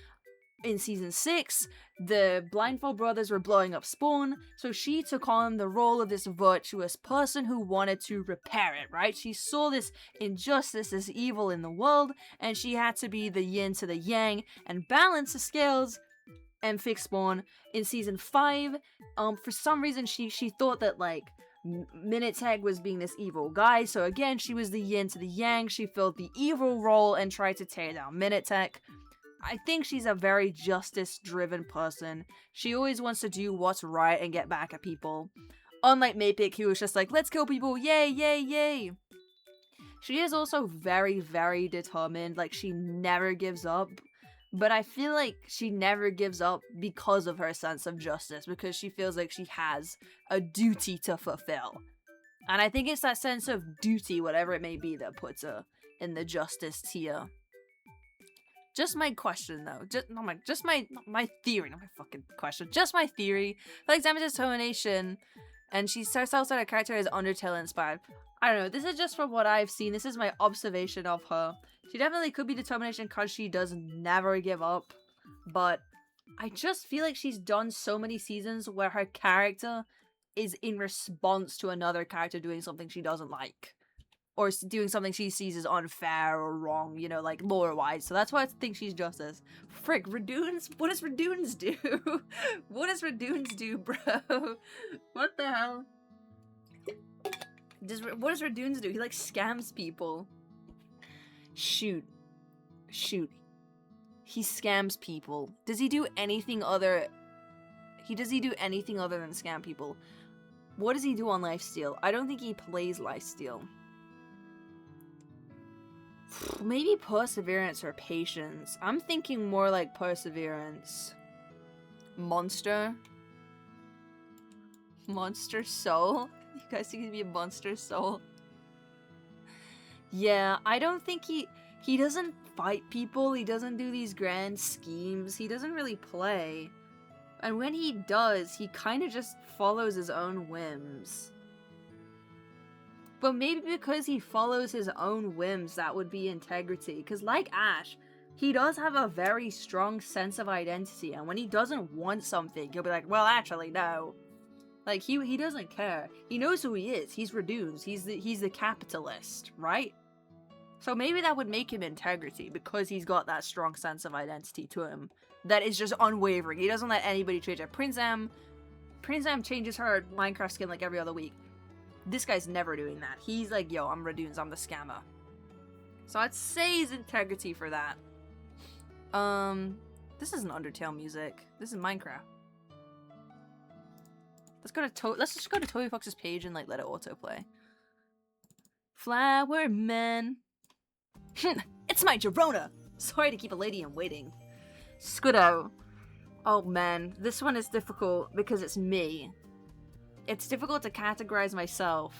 in season 6, the Blindfold brothers were blowing up Spawn, so she took on the role of this virtuous person who wanted to repair it, right? She saw this injustice, this evil in the world, and she had to be the yin to the yang and balance the scales and fix Spawn. In season 5, for some reason she thought that, like, Miniteg was being this evil guy, so again, she was the yin to the yang. She filled the evil role and tried to tear down Miniteg. I think she's a very justice-driven person. She always wants to do what's right and get back at people. Unlike Mapik, who was just like, let's kill people, yay, yay, yay. She is also very, very determined. Like, she never gives up. But I feel like she never gives up because of her sense of justice, because she feels like she has a duty to fulfill. And I think it's that sense of duty, whatever it may be, that puts her in the justice tier. Just my question, though. Just my theory, not my fucking question. Just my theory. For example, determination, and she starts out her character as Undertale inspired. I don't know. This is just from what I've seen. This is my observation of her. She definitely could be determination because she does never give up. But I just feel like she's done so many seasons where her character is in response to another character doing something she doesn't like. Or doing something she sees as unfair or wrong, you know, like, lore-wise. So that's why I think she's justice. Frick, Radoons? What does Radoons do? What does Radoons do, bro? What the hell? What does Radoons do? He, like, scams people. Shoot. He scams people. Does he do anything other... Does he do anything other than scam people? What does he do on LIFESTEAL? I don't think he plays LIFESTEAL. Maybe perseverance or patience. I'm thinking more like perseverance. Monster soul? You guys think he'd be a monster soul? Yeah, I don't think he doesn't fight people. He doesn't do these grand schemes. He doesn't really play. And when he does, he kind of just follows his own whims. But maybe because he follows his own whims, that would be integrity. Because like Ash, he does have a very strong sense of identity, and when he doesn't want something, he'll be like, well, actually, no. Like, he doesn't care. He knows who he is. He's Redunes. He's the capitalist, right? So maybe that would make him integrity, because he's got that strong sense of identity to him that is just unwavering. He doesn't let anybody change it. Prince M changes her Minecraft skin like every other week. This guy's never doing that. He's like, yo, I'm Redunes, I'm the scammer. So I'd say he's integrity for that. This isn't Undertale music. This is Minecraft. Let's just go to Toby Fox's page and like let it autoplay. Flower man. It's my Gerona. Sorry to keep a lady in waiting. Squiddo. Oh man, this one is difficult because it's me. It's difficult to categorize myself.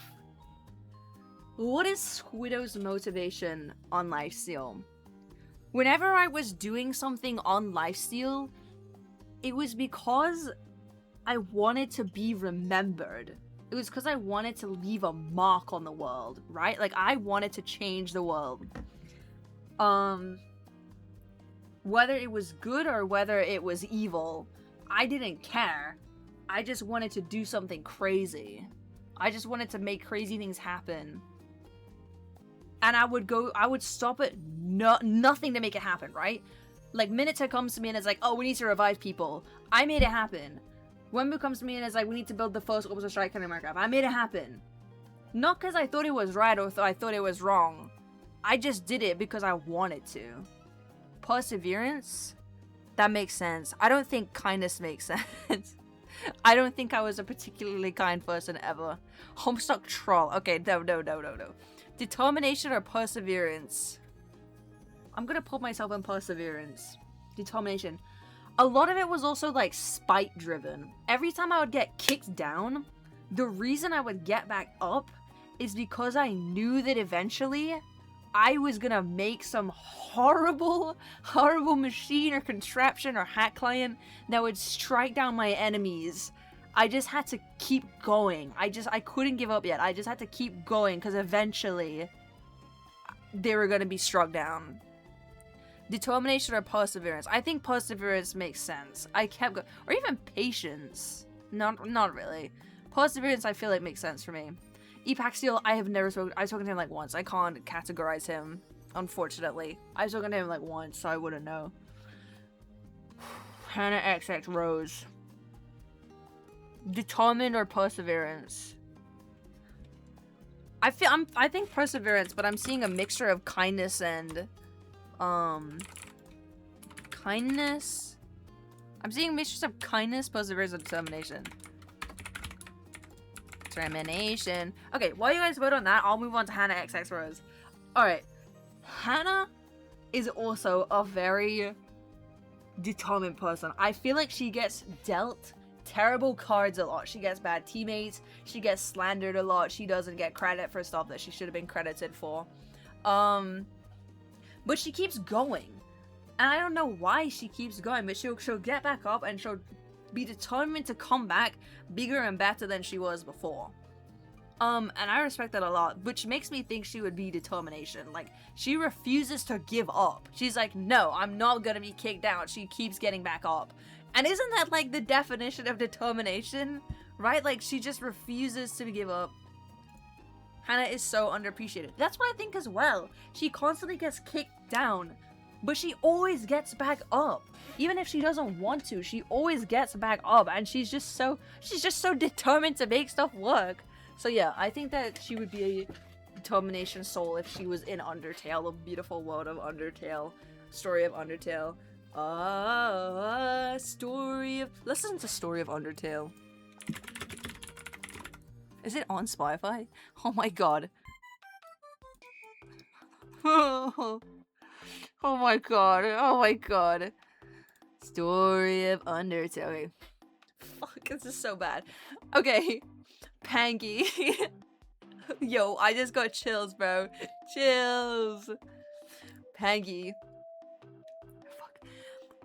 What is Squiddo's motivation on LIFESTEAL? Whenever I was doing something on LIFESTEAL, it was because I wanted to be remembered. It was because I wanted to leave a mark on the world, right? Like, I wanted to change the world. Whether it was good or whether it was evil, I didn't care. I just wanted to do something crazy. I just wanted to make crazy things happen. And I would stop at nothing to make it happen, right? Like, Minute comes to me and is like, oh, we need to revive people. I made it happen. Wenbu comes to me and is like, we need to build the first orbital strike in Minecraft. I made it happen. Not because I thought it was right or I thought it was wrong. I just did it because I wanted to. Perseverance? That makes sense. I don't think kindness makes sense. I don't think I was a particularly kind person ever. Homestuck troll. Okay, no. Determination or perseverance? I'm gonna put myself in perseverance. Determination. A lot of it was also like spite driven. Every time I would get kicked down, the reason I would get back up is because I knew that eventually I was gonna make some horrible machine or contraption or hack client that would strike down my enemies. I just had to keep going. I couldn't give up yet. I just had to keep going because eventually they were gonna be struck down. Determination or perseverance? I think perseverance makes sense. I kept going. Or even patience. Not really. Perseverance I feel like makes sense for me. Epaxial, I have never spoken. I've spoken to him like once. I can't categorize him, unfortunately. I've spoken to him like once, so I wouldn't know. Hannah XX Rose. Determined or perseverance? I think perseverance, but I'm seeing a mixture of kindness and kindness. I'm seeing mixtures of kindness, perseverance, and determination. Determination. Okay, while you guys vote on that, I'll move on to Hannah XX Rose. Alright. Hannah is also a very determined person. I feel like she gets dealt terrible cards a lot. She gets bad teammates. She gets slandered a lot. She doesn't get credit for stuff that she should have been credited for. But she keeps going. And I don't know why she keeps going, but she'll get back up and she'll be determined to come back bigger and better than she was before. And I respect that a lot, which makes me think she would be determination. Like, she refuses to give up. She's like, no, I'm not gonna be kicked out. She keeps getting back up. And isn't that like the definition of determination? Right? Like, she just refuses to give up. Hannah is so underappreciated. That's what I think as well. She constantly gets kicked down, but she always gets back up. Even if she doesn't want to, she always gets back up, and she's just so determined to make stuff work. So yeah, I think that she would be a determination soul if she was in Undertale, a beautiful world of Undertale, story of Undertale. Let's listen to Story of Undertale. Is it on Spotify? Oh my god. Oh my god. Oh my god. Story of Undertale. Okay. Fuck, this is so bad. Okay. Pangy. Yo, I just got chills, bro. Chills. Pangy. Fuck.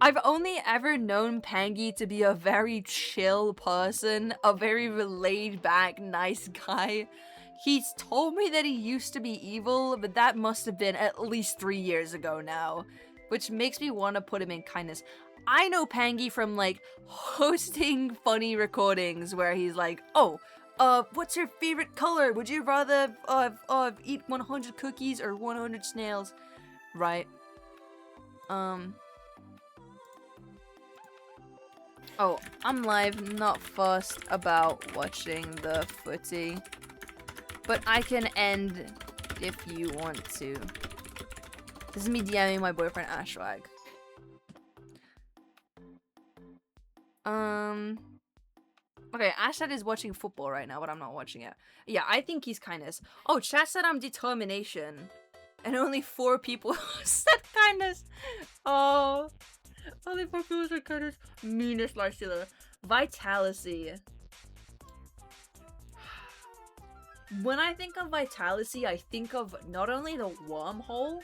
I've only ever known Pangy to be a very chill person, a very laid back, nice guy. He's told me that he used to be evil, but that must have been at least 3 years ago now. which makes me want to put him in kindness. I know Pangy from like hosting funny recordings where he's like, oh, what's your favorite color? Would you rather eat 100 cookies or 100 snails? Right. Oh, I'm live, not fussed about watching the footy. But I can end if you want to. This is me DMing my boyfriend Ashwag. Okay, Ash said is watching football right now, but I'm not watching it. Yeah, I think he's kindness. Oh, chat said I'm determination. And only 4 people said kindness. Oh. Only 4 people said kindness. Meanest lifestealer. Vitality. When I think of Vitality, I think of not only the wormhole,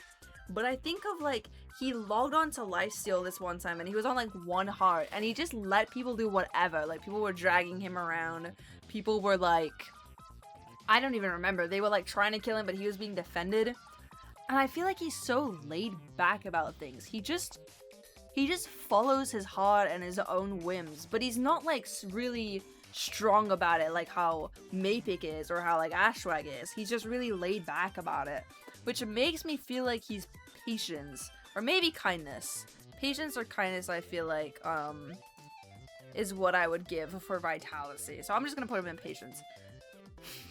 but I think of like he logged on to Lifesteal this one time and he was on like 1 heart and he just let people do whatever. Like people were dragging him around. People were like, I don't even remember. They were like trying to kill him, but he was being defended. And I feel like he's so laid back about things. He just follows his heart and his own whims, but he's not like really strong about it like how Mapik is or how like Ashwag is. He's just really laid back about it, which makes me feel like he's patience or maybe kindness. Patience or kindness, I feel like is what I would give for Vitality. So I'm just gonna put him in patience.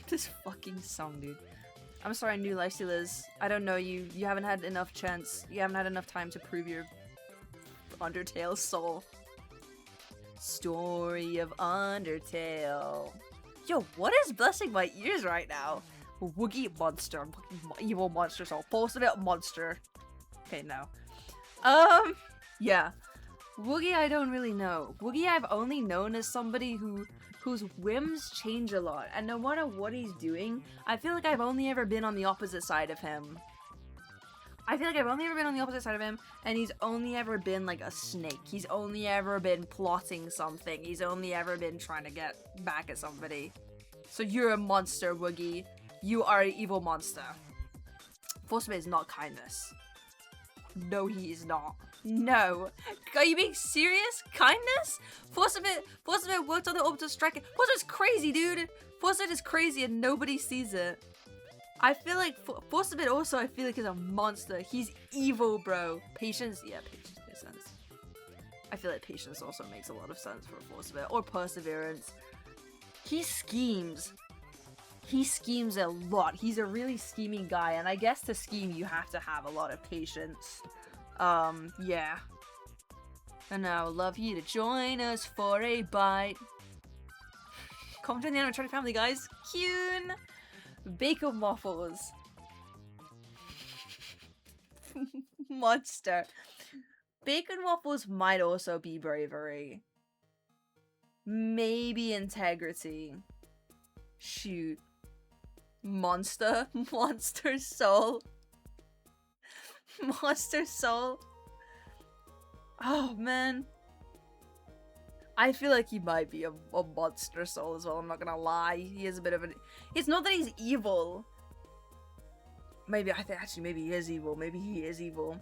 This fucking song, dude. I'm sorry, new lifestealers. I don't know you. You haven't had enough chance. You haven't had enough time to prove your Undertale soul. Story of Undertale. Yo, what is blessing my ears right now? Woogie monster. Evil monster soul. Posted it monster. Okay, no. Yeah. Woogie I don't really know. Woogie I've only known as somebody whose whims change a lot. And no matter what he's doing, I feel like I've only ever been on the opposite side of him. And he's only ever been like a snake. He's only ever been plotting something. He's only ever been trying to get back at somebody. So you're a monster, Woogie. You are an evil monster. Forceman is not kindness. No, he is not. No. Are you being serious? Kindness? Forceman worked on the orbital strike. Forceman's crazy, dude. Forceman is crazy and nobody sees it. I feel like Forceman also, I feel like, is a monster. He's evil, bro. Patience? Yeah, patience makes sense. I feel like patience also makes a lot of sense for Forceman. Or perseverance. He schemes. He schemes a lot. He's a really scheming guy. And I guess to scheme, you have to have a lot of patience. Yeah. And I would love you to join us for a bite. Come join the animatronic family, guys. Kyun! Bacon waffles. Monster. Bacon waffles might also be bravery. Maybe integrity. Shoot. Monster. Monster soul. Monster soul. Oh man. I feel like he might be a monster soul as well, I'm not gonna lie. He is a bit of an... It's not that he's evil. Maybe, maybe he is evil. Maybe he is evil.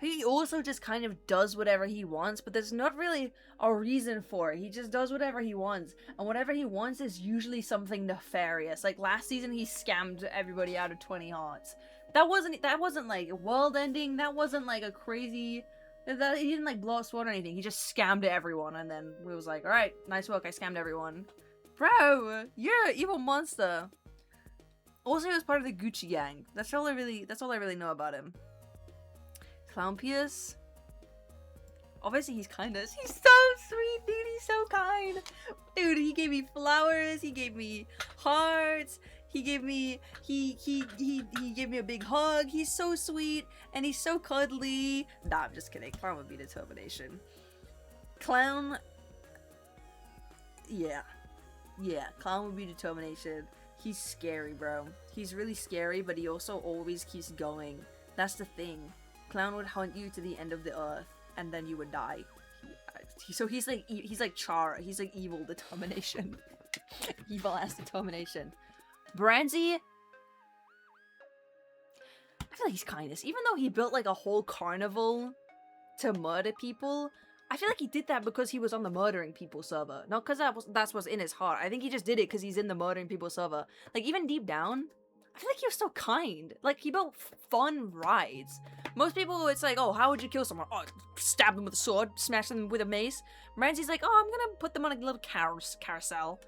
He also just kind of does whatever he wants, but there's not really a reason for it. He just does whatever he wants. And whatever he wants is usually something nefarious. Like last season, he scammed everybody out of 20 hearts. That wasn't like world ending. That wasn't like a crazy... He didn't like blow up sword or anything. He just scammed everyone, and then we was like, all right, nice work. I scammed everyone. Bro, you're an evil monster. Also, he was part of the Gucci gang. That's all I really know about him. Clown Pierce. Obviously, he's kindness. He's so sweet, dude. He's so kind. Dude, he gave me flowers. He gave me hearts. He gave me he gave me a big hug. He's so sweet and he's so cuddly. Nah, I'm just kidding. Clown would be determination. Clown, yeah, Clown would be determination. He's scary, bro. He's really scary, but he also always keeps going. That's the thing. Clown would hunt you to the end of the earth, and then you would die. So he's like Chara. He's like evil determination. Evil ass determination. Brandy. I feel like he's kindness. Even though he built like a whole carnival to murder people, I feel like he did that because he was on the murdering people server. Not because that's what's in his heart. I think he just did it because he's in the murdering people server. Like, even deep down, I feel like he was so kind. Like, he built fun rides. Most people, it's like, oh, how would you kill someone? Oh, stab them with a sword, smash them with a mace. Ramsey's like, oh, I'm gonna put them on a little carousel.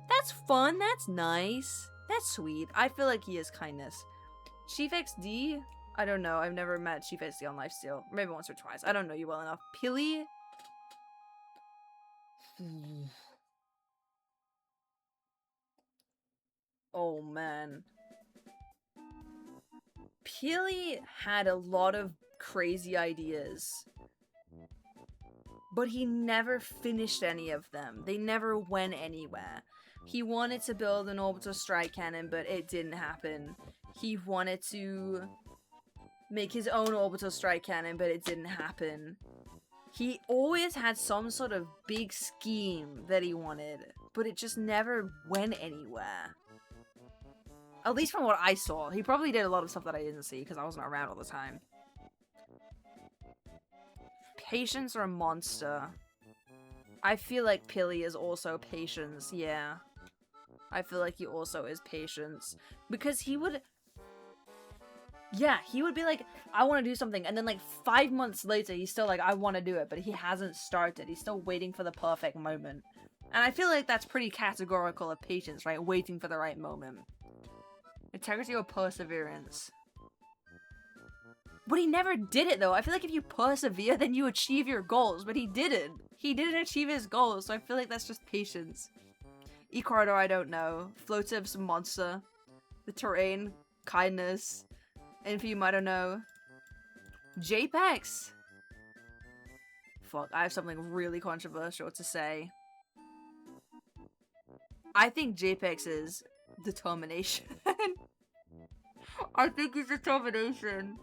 That's fun, that's nice. That's sweet. I feel like he is kindness. Chief XD? I don't know. I've never met Chief XD on LIFESTEAL. Maybe once or twice. I don't know you well enough. Pili? Oh, man. Pili had a lot of crazy ideas. But he never finished any of them. They never went anywhere. He wanted to build an orbital strike cannon, but it didn't happen. He wanted to make his own orbital strike cannon, but it didn't happen. He always had some sort of big scheme that he wanted, but it just never went anywhere. At least from what I saw. He probably did a lot of stuff that I didn't see because I wasn't around all the time. Patience or a monster? I feel like Pili is also patience, yeah. I feel like he also is patience. Because he would... Yeah, he would be like, I want to do something, and then like 5 months later, he's still like, I want to do it, but he hasn't started. He's still waiting for the perfect moment. And I feel like that's pretty categorical of patience, right? Waiting for the right moment. Integrity or perseverance? But he never did it, though. I feel like if you persevere, then you achieve your goals, but he didn't. He didn't achieve his goals, so I feel like that's just patience. E-Corridor, I don't know. Floatives, monster. The terrain, kindness. Infume, I don't know. JPEX? Fuck, I have something really controversial to say. I think JPEX is determination. I think it's determination.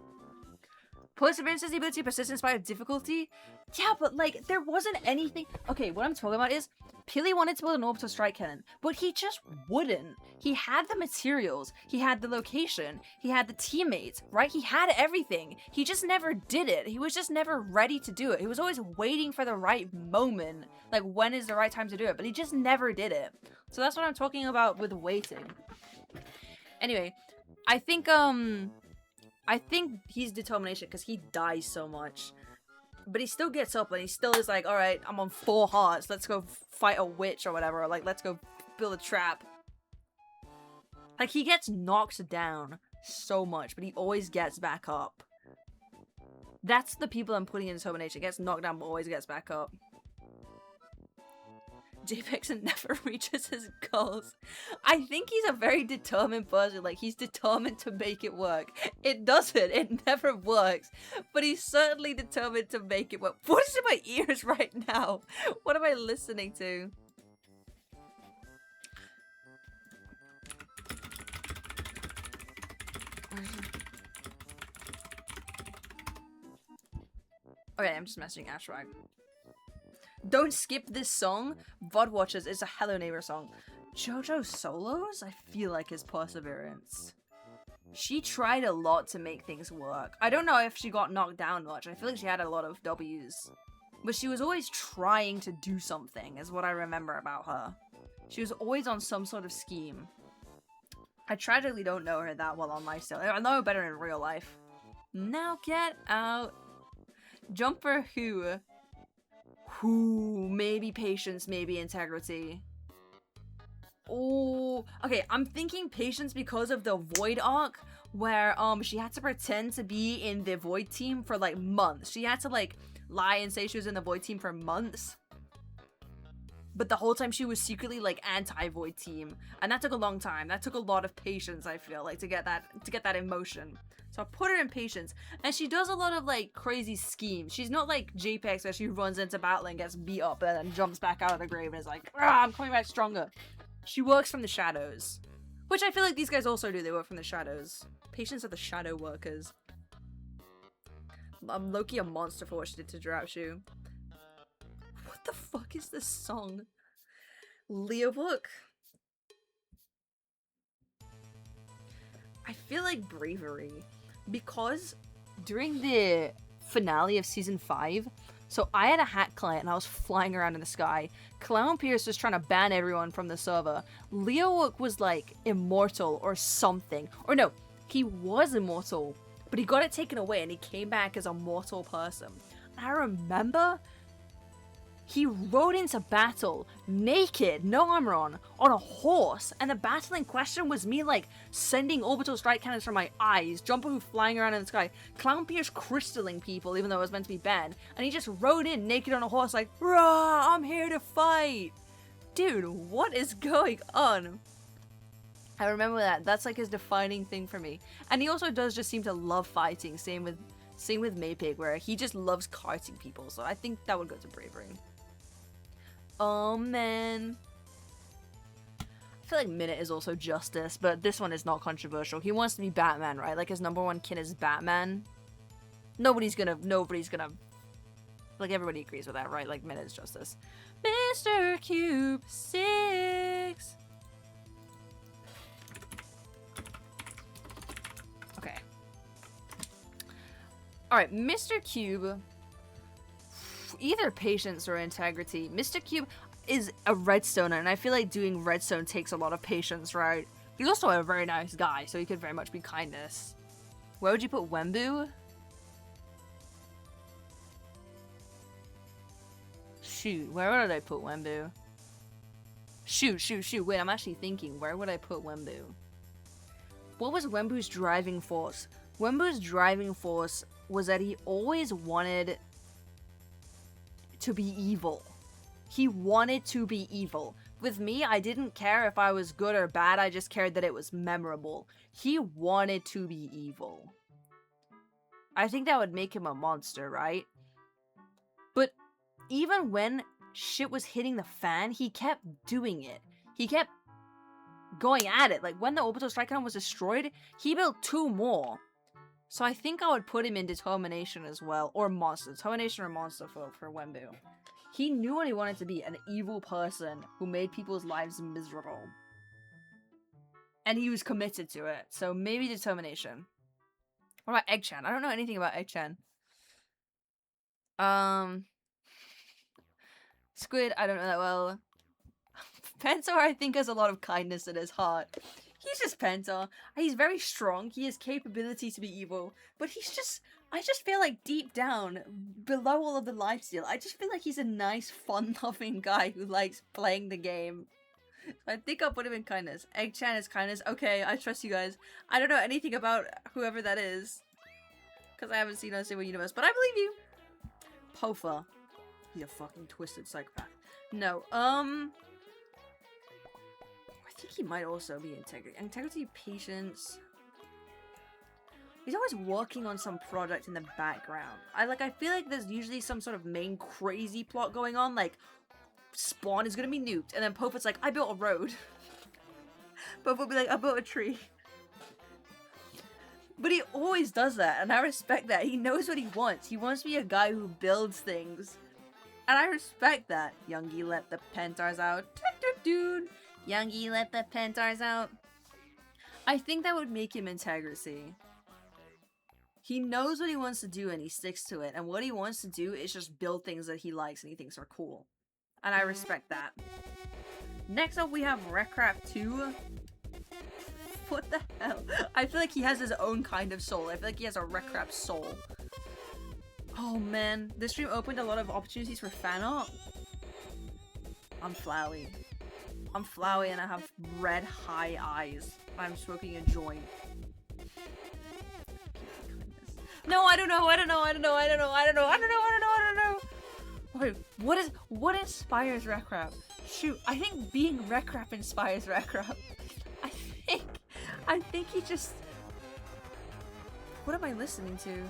Perseverance is the ability to persist in spite of difficulty? Yeah, but like, there wasn't anything... Okay, what I'm talking about is, Pili wanted to build an orbital strike cannon, but he just wouldn't. He had the materials, he had the location, he had the teammates, right? He had everything. He just never did it. He was just never ready to do it. He was always waiting for the right moment. Like, when is the right time to do it? But he just never did it. So that's what I'm talking about with waiting. Anyway, I think he's determination because he dies so much. But he still gets up and he still is like, alright, I'm on 4 hearts. Let's go fight a witch or whatever. Or like, let's go build a trap. Like, he gets knocked down so much, but he always gets back up. That's the people I'm putting in determination. Gets knocked down, but always gets back up. JPEX never reaches his goals. I think he's a very determined person. Like, he's determined to make it work. It doesn't. It never works. But he's certainly determined to make it work. What is in my ears right now? What am I listening to? Okay, I'm just messaging Ashwag. Don't skip this song. Vod Watchers is a Hello Neighbor song. JoJo Solos? I feel like is perseverance. She tried a lot to make things work. I don't know if she got knocked down much. I feel like she had a lot of W's. But she was always trying to do something, is what I remember about her. She was always on some sort of scheme. I tragically don't know her that well on LIFESTEAL. I know her better in real life. Now get out. Jumper who? Who? Maybe patience, maybe integrity. Oh, okay, I'm thinking patience because of the Void arc, where she had to pretend to be in the Void team for like months. She had to like lie and say she was in the Void team for months. But the whole time she was secretly like anti-Void team. And that took a long time. That took a lot of patience, I feel like, to get that emotion. So I put her in patience. And she does a lot of like crazy schemes. She's not like JPEX where she runs into battle and gets beat up and then jumps back out of the grave and is like, I'm coming back stronger. She works from the shadows. Which I feel like these guys also do. They work from the shadows. Patience are the shadow workers. I'm Loki a monster for what she did to Drapshu. What the fuck is this song? Leo book? I feel like bravery. because during the finale of season 5, so I had a hack client and I was flying around in the sky. Clown Pierce was trying to ban everyone from the server. Leo was like immortal or something. Or no, he was immortal, but he got it taken away and he came back as a mortal person. I remember he rode into battle naked, no armor on a horse, and the battle in question was me like sending orbital strike cannons from my eyes, Jumper flying around in the sky, Clown Pierce crystalling people even though it was meant to be banned, and he just rode in naked on a horse like, rah, I'm here to fight. Dude, what is going on? I remember that. That's like his defining thing for me. And he also does just seem to love fighting, same with Maypig, where he just loves carting people, so I think that would go to bravery. Oh man. I feel like Minute is also Justice, but this one is not controversial. He wants to be Batman, right? Like his number one kin is Batman. Nobody's gonna, like everybody agrees with that, right? Like Minute is Justice. Mr. Cube 6. Okay. Alright, Mr. Cube. Either patience or integrity. Mr. Cube is a redstoner, and I feel like doing redstone takes a lot of patience, right? He's also a very nice guy, so he could very much be kindness. Where would you put Wembu? Shoot, where would I put Wembu? Shoot. Wait, I'm actually thinking, where would I put Wembu? What was Wembu's driving force? Wembu's driving force was that he always wanted to be evil. He wanted to be evil. With me, I didn't care if I was good or bad, I just cared that it was memorable. He wanted to be evil. I think that would make him a monster, right? But even when shit was hitting the fan, he kept doing it. He kept going at it. Like when the orbital strike cannon was destroyed, he built 2 more. So I think I would put him in Determination as well. Or Monster. Determination or Monster for Wembu. He knew what he wanted to be. An evil person who made people's lives miserable. And he was committed to it. So maybe Determination. What about Egg-chan? I don't know anything about Egg-chan. Squid, I don't know that well. Pentar, I think, has a lot of kindness in his heart. He's just Pentar. He's very strong. He has capability to be evil. But he's just... I just feel like deep down, below all of the lifesteal, I just feel like he's a nice, fun-loving guy who likes playing the game. So I think I'll put him in kindness. Egg-chan is kindness. Okay, I trust you guys. I don't know anything about whoever that is. Because I haven't seen Unstable Universe, but I believe you. Pofa. He's a fucking twisted psychopath. No, I think he might also be integrity. Integrity, patience. He's always working on some project in the background. I feel like there's usually some sort of main crazy plot going on, like Spawn is gonna be nuked, and then Pofa's like, I built a road. Pofa will be like, I built a tree. But he always does that, and I respect that. He knows what he wants. He wants to be a guy who builds things. And I respect that. Youngie let the Pentars out. Dude. Youngie let the Pentars out. I think that would make him integrity. He knows what he wants to do and he sticks to it. And what he wants to do is just build things that he likes and he thinks are cool. And I respect that. Next up we have Wreckcraft 2. What the hell? I feel like he has his own kind of soul. I feel like he has a Wreckcraft soul. Oh man, this stream opened a lot of opportunities for fan art. I'm Flowey. I'm Flowey and I have red high eyes. I'm smoking a joint. No, I don't know. Okay, what inspires Wreckcraft? Shoot, I think being Wreckcraft inspires Wreckcraft. I think he just... What am I listening to?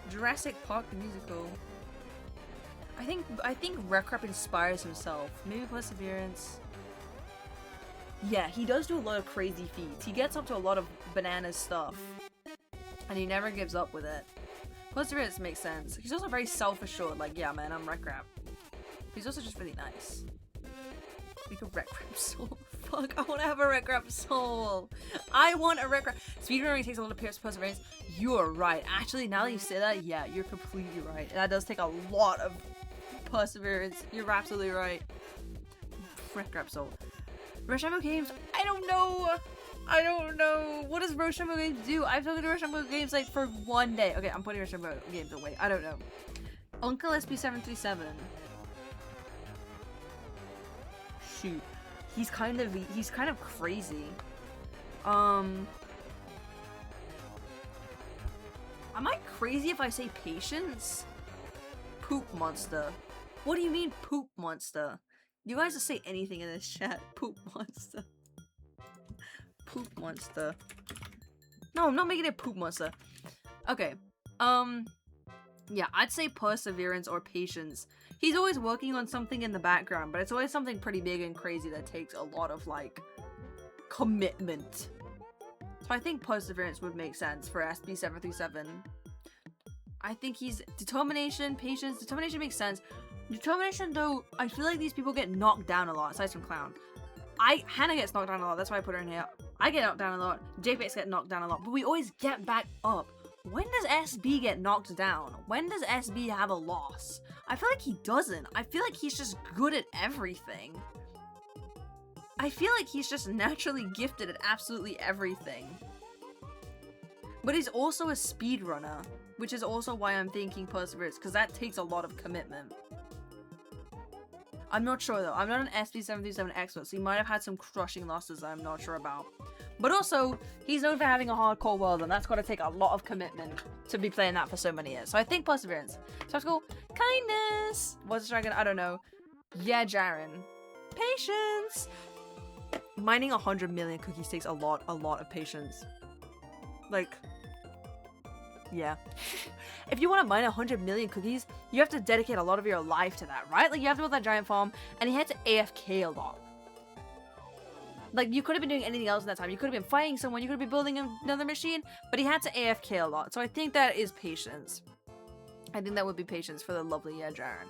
Jurassic Park the musical. I think Wreckcraft inspires himself. Maybe Perseverance. Yeah, he does do a lot of crazy feats. He gets up to a lot of banana stuff. And he never gives up with it. Perseverance makes sense. He's also very self-assured, like, yeah man, I'm Wreckcraft. He's also just really nice. Make a Wreck Soul. Fuck, I want to have a Wreck Soul. I want a Wreck Speedrunning takes a lot of perseverance. You are right. Actually, now that you say that, yeah, you're completely right. That does take a lot of perseverance. You're absolutely right. Wreck Soul. Rochambeau Games? I don't know. I don't know. What does Rochambeau Games do? I've talked to Rochambeau Games like for one day. Okay, I'm putting Rochambeau Games away. I don't know. Uncle SB737. Shoot. He's kind of crazy. Am I crazy if I say patience? Poop monster. What do you mean poop monster? You guys just say anything in this chat. Poop monster. Poop monster. No, I'm not making it poop monster. Okay. Yeah, I'd say perseverance or patience. He's always working on something in the background, but it's always something pretty big and crazy that takes a lot of, like, commitment. So I think perseverance would make sense for SB737. I think he's determination, patience. Determination makes sense. Determination, though, I feel like these people get knocked down a lot, aside from Clown. Hannah gets knocked down a lot, that's why I put her in here. I get knocked down a lot, JPEX get knocked down a lot, but we always get back up. When does SB get knocked down? When does SB have a loss? I feel like he doesn't. I feel like he's just good at everything. I feel like he's just naturally gifted at absolutely everything. But he's also a speedrunner, which is also why I'm thinking perseverance, because that takes a lot of commitment. I'm not sure though. I'm not an SB737 expert, so he might have had some crushing losses I'm not sure about. But also, he's known for having a hardcore world, and that's got to take a lot of commitment to be playing that for so many years. So I think perseverance. So school, kindness. What's the dragon? I don't know. Yeah, Jaren. Patience. Mining 100 million cookies takes a lot of patience. Like, yeah. If you want to mine 100 million cookies, you have to dedicate a lot of your life to that, right? Like, you have to build that giant farm, and he had to AFK a lot. Like, you could have been doing anything else in that time. You could have been fighting someone, you could have been building another machine, but he had to AFK a lot. So I think that is patience. I think that would be patience for the lovely Jaren.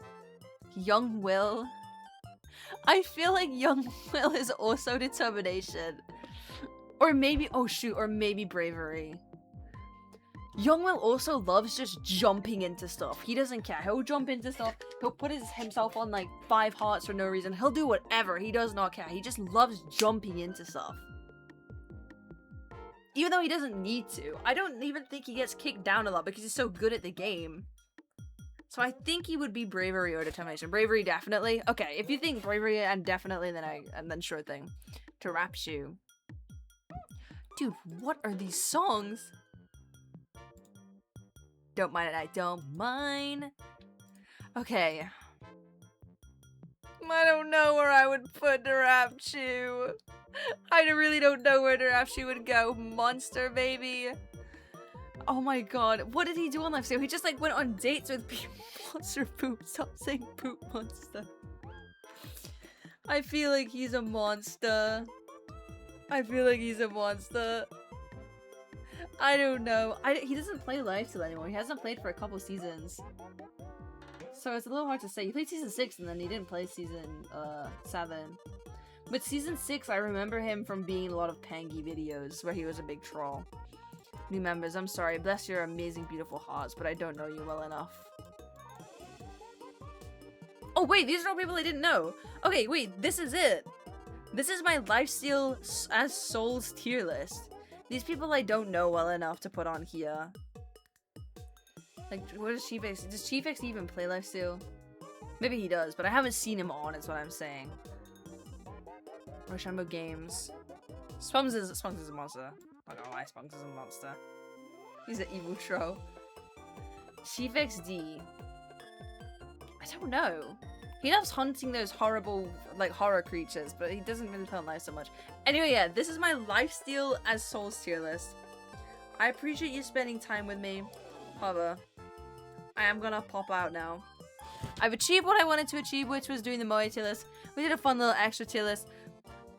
Young Will. I feel like Young Will is also determination. Or maybe, oh shoot, or maybe bravery. Young Will also loves just jumping into stuff. He doesn't care. He'll jump into stuff. He'll put himself on like 5 hearts for no reason. He'll do whatever. He does not care. He just loves jumping into stuff. Even though he doesn't need to. I don't even think he gets kicked down a lot because he's so good at the game. So I think he would be bravery or determination. Bravery, definitely. Okay, if you think bravery and definitely, then sure thing. To rap shoe. Dude, what are these songs? Don't mind it, I don't mind. Okay. I don't know where I would put Darapchu. I really don't know where Darapchu would go. Monster, baby. Oh my god. What did he do on LIFESTEAL? He just like went on dates with people. Monster poop. Stop saying poop monster. I feel like he's a monster. I feel like he's a monster. I don't know. He doesn't play LIFESTEAL anymore. He hasn't played for a couple seasons. So it's a little hard to say. He played season 6 and then he didn't play season 7. But season 6, I remember him from being in a lot of Pangy videos where he was a big troll. New members, I'm sorry. Bless your amazing, beautiful hearts, but I don't know you well enough. Oh wait, these are all people I didn't know. Okay, wait, this is it. This is my LIFESTEAL as Souls tier list. These people I don't know well enough to put on here. Like, what does Chiefx? Does Chiefx even play LIFESTEAL? Maybe he does, but I haven't seen him on, is what I'm saying. Rochambeau Games. Spunks is a monster. I'm not gonna lie, Spunks is a monster. He's an evil troll. Chiefx D. I don't know. He loves hunting those horrible, like, horror creatures, but he doesn't really play on life so much. Anyway, yeah, this is my LIFESTEAL as Souls tier list. I appreciate you spending time with me. However, I am gonna pop out now. I've achieved what I wanted to achieve, which was doing the MOE tier list. We did a fun little extra tier list.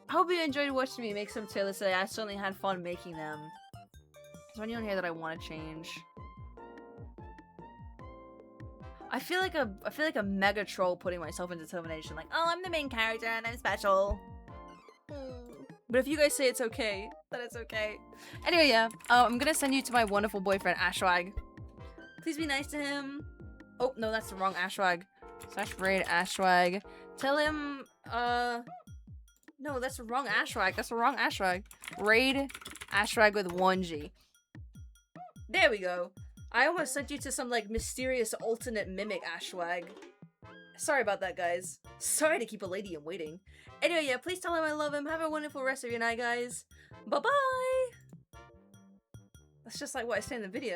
I hope you enjoyed watching me make some tier lists today. I certainly had fun making them. Is there anyone here that I want to change? I feel like a mega troll putting myself in determination. Like, oh, I'm the main character and I'm special. But if you guys say it's okay, then it's okay. Anyway, yeah. I'm gonna send you to my wonderful boyfriend, Ashwag. Please be nice to him. Oh, no, that's the wrong Ashwag. / raid Ashwag. Tell him, no, that's the wrong Ashwag. That's the wrong Ashwag. Raid Ashwag with 1G. There we go. I almost sent you to some, like, mysterious alternate mimic Ashwag. Sorry about that, guys. Sorry to keep a lady in waiting. Anyway, yeah, please tell him I love him. Have a wonderful rest of your night, guys. Bye-bye! That's just like what I say in the video.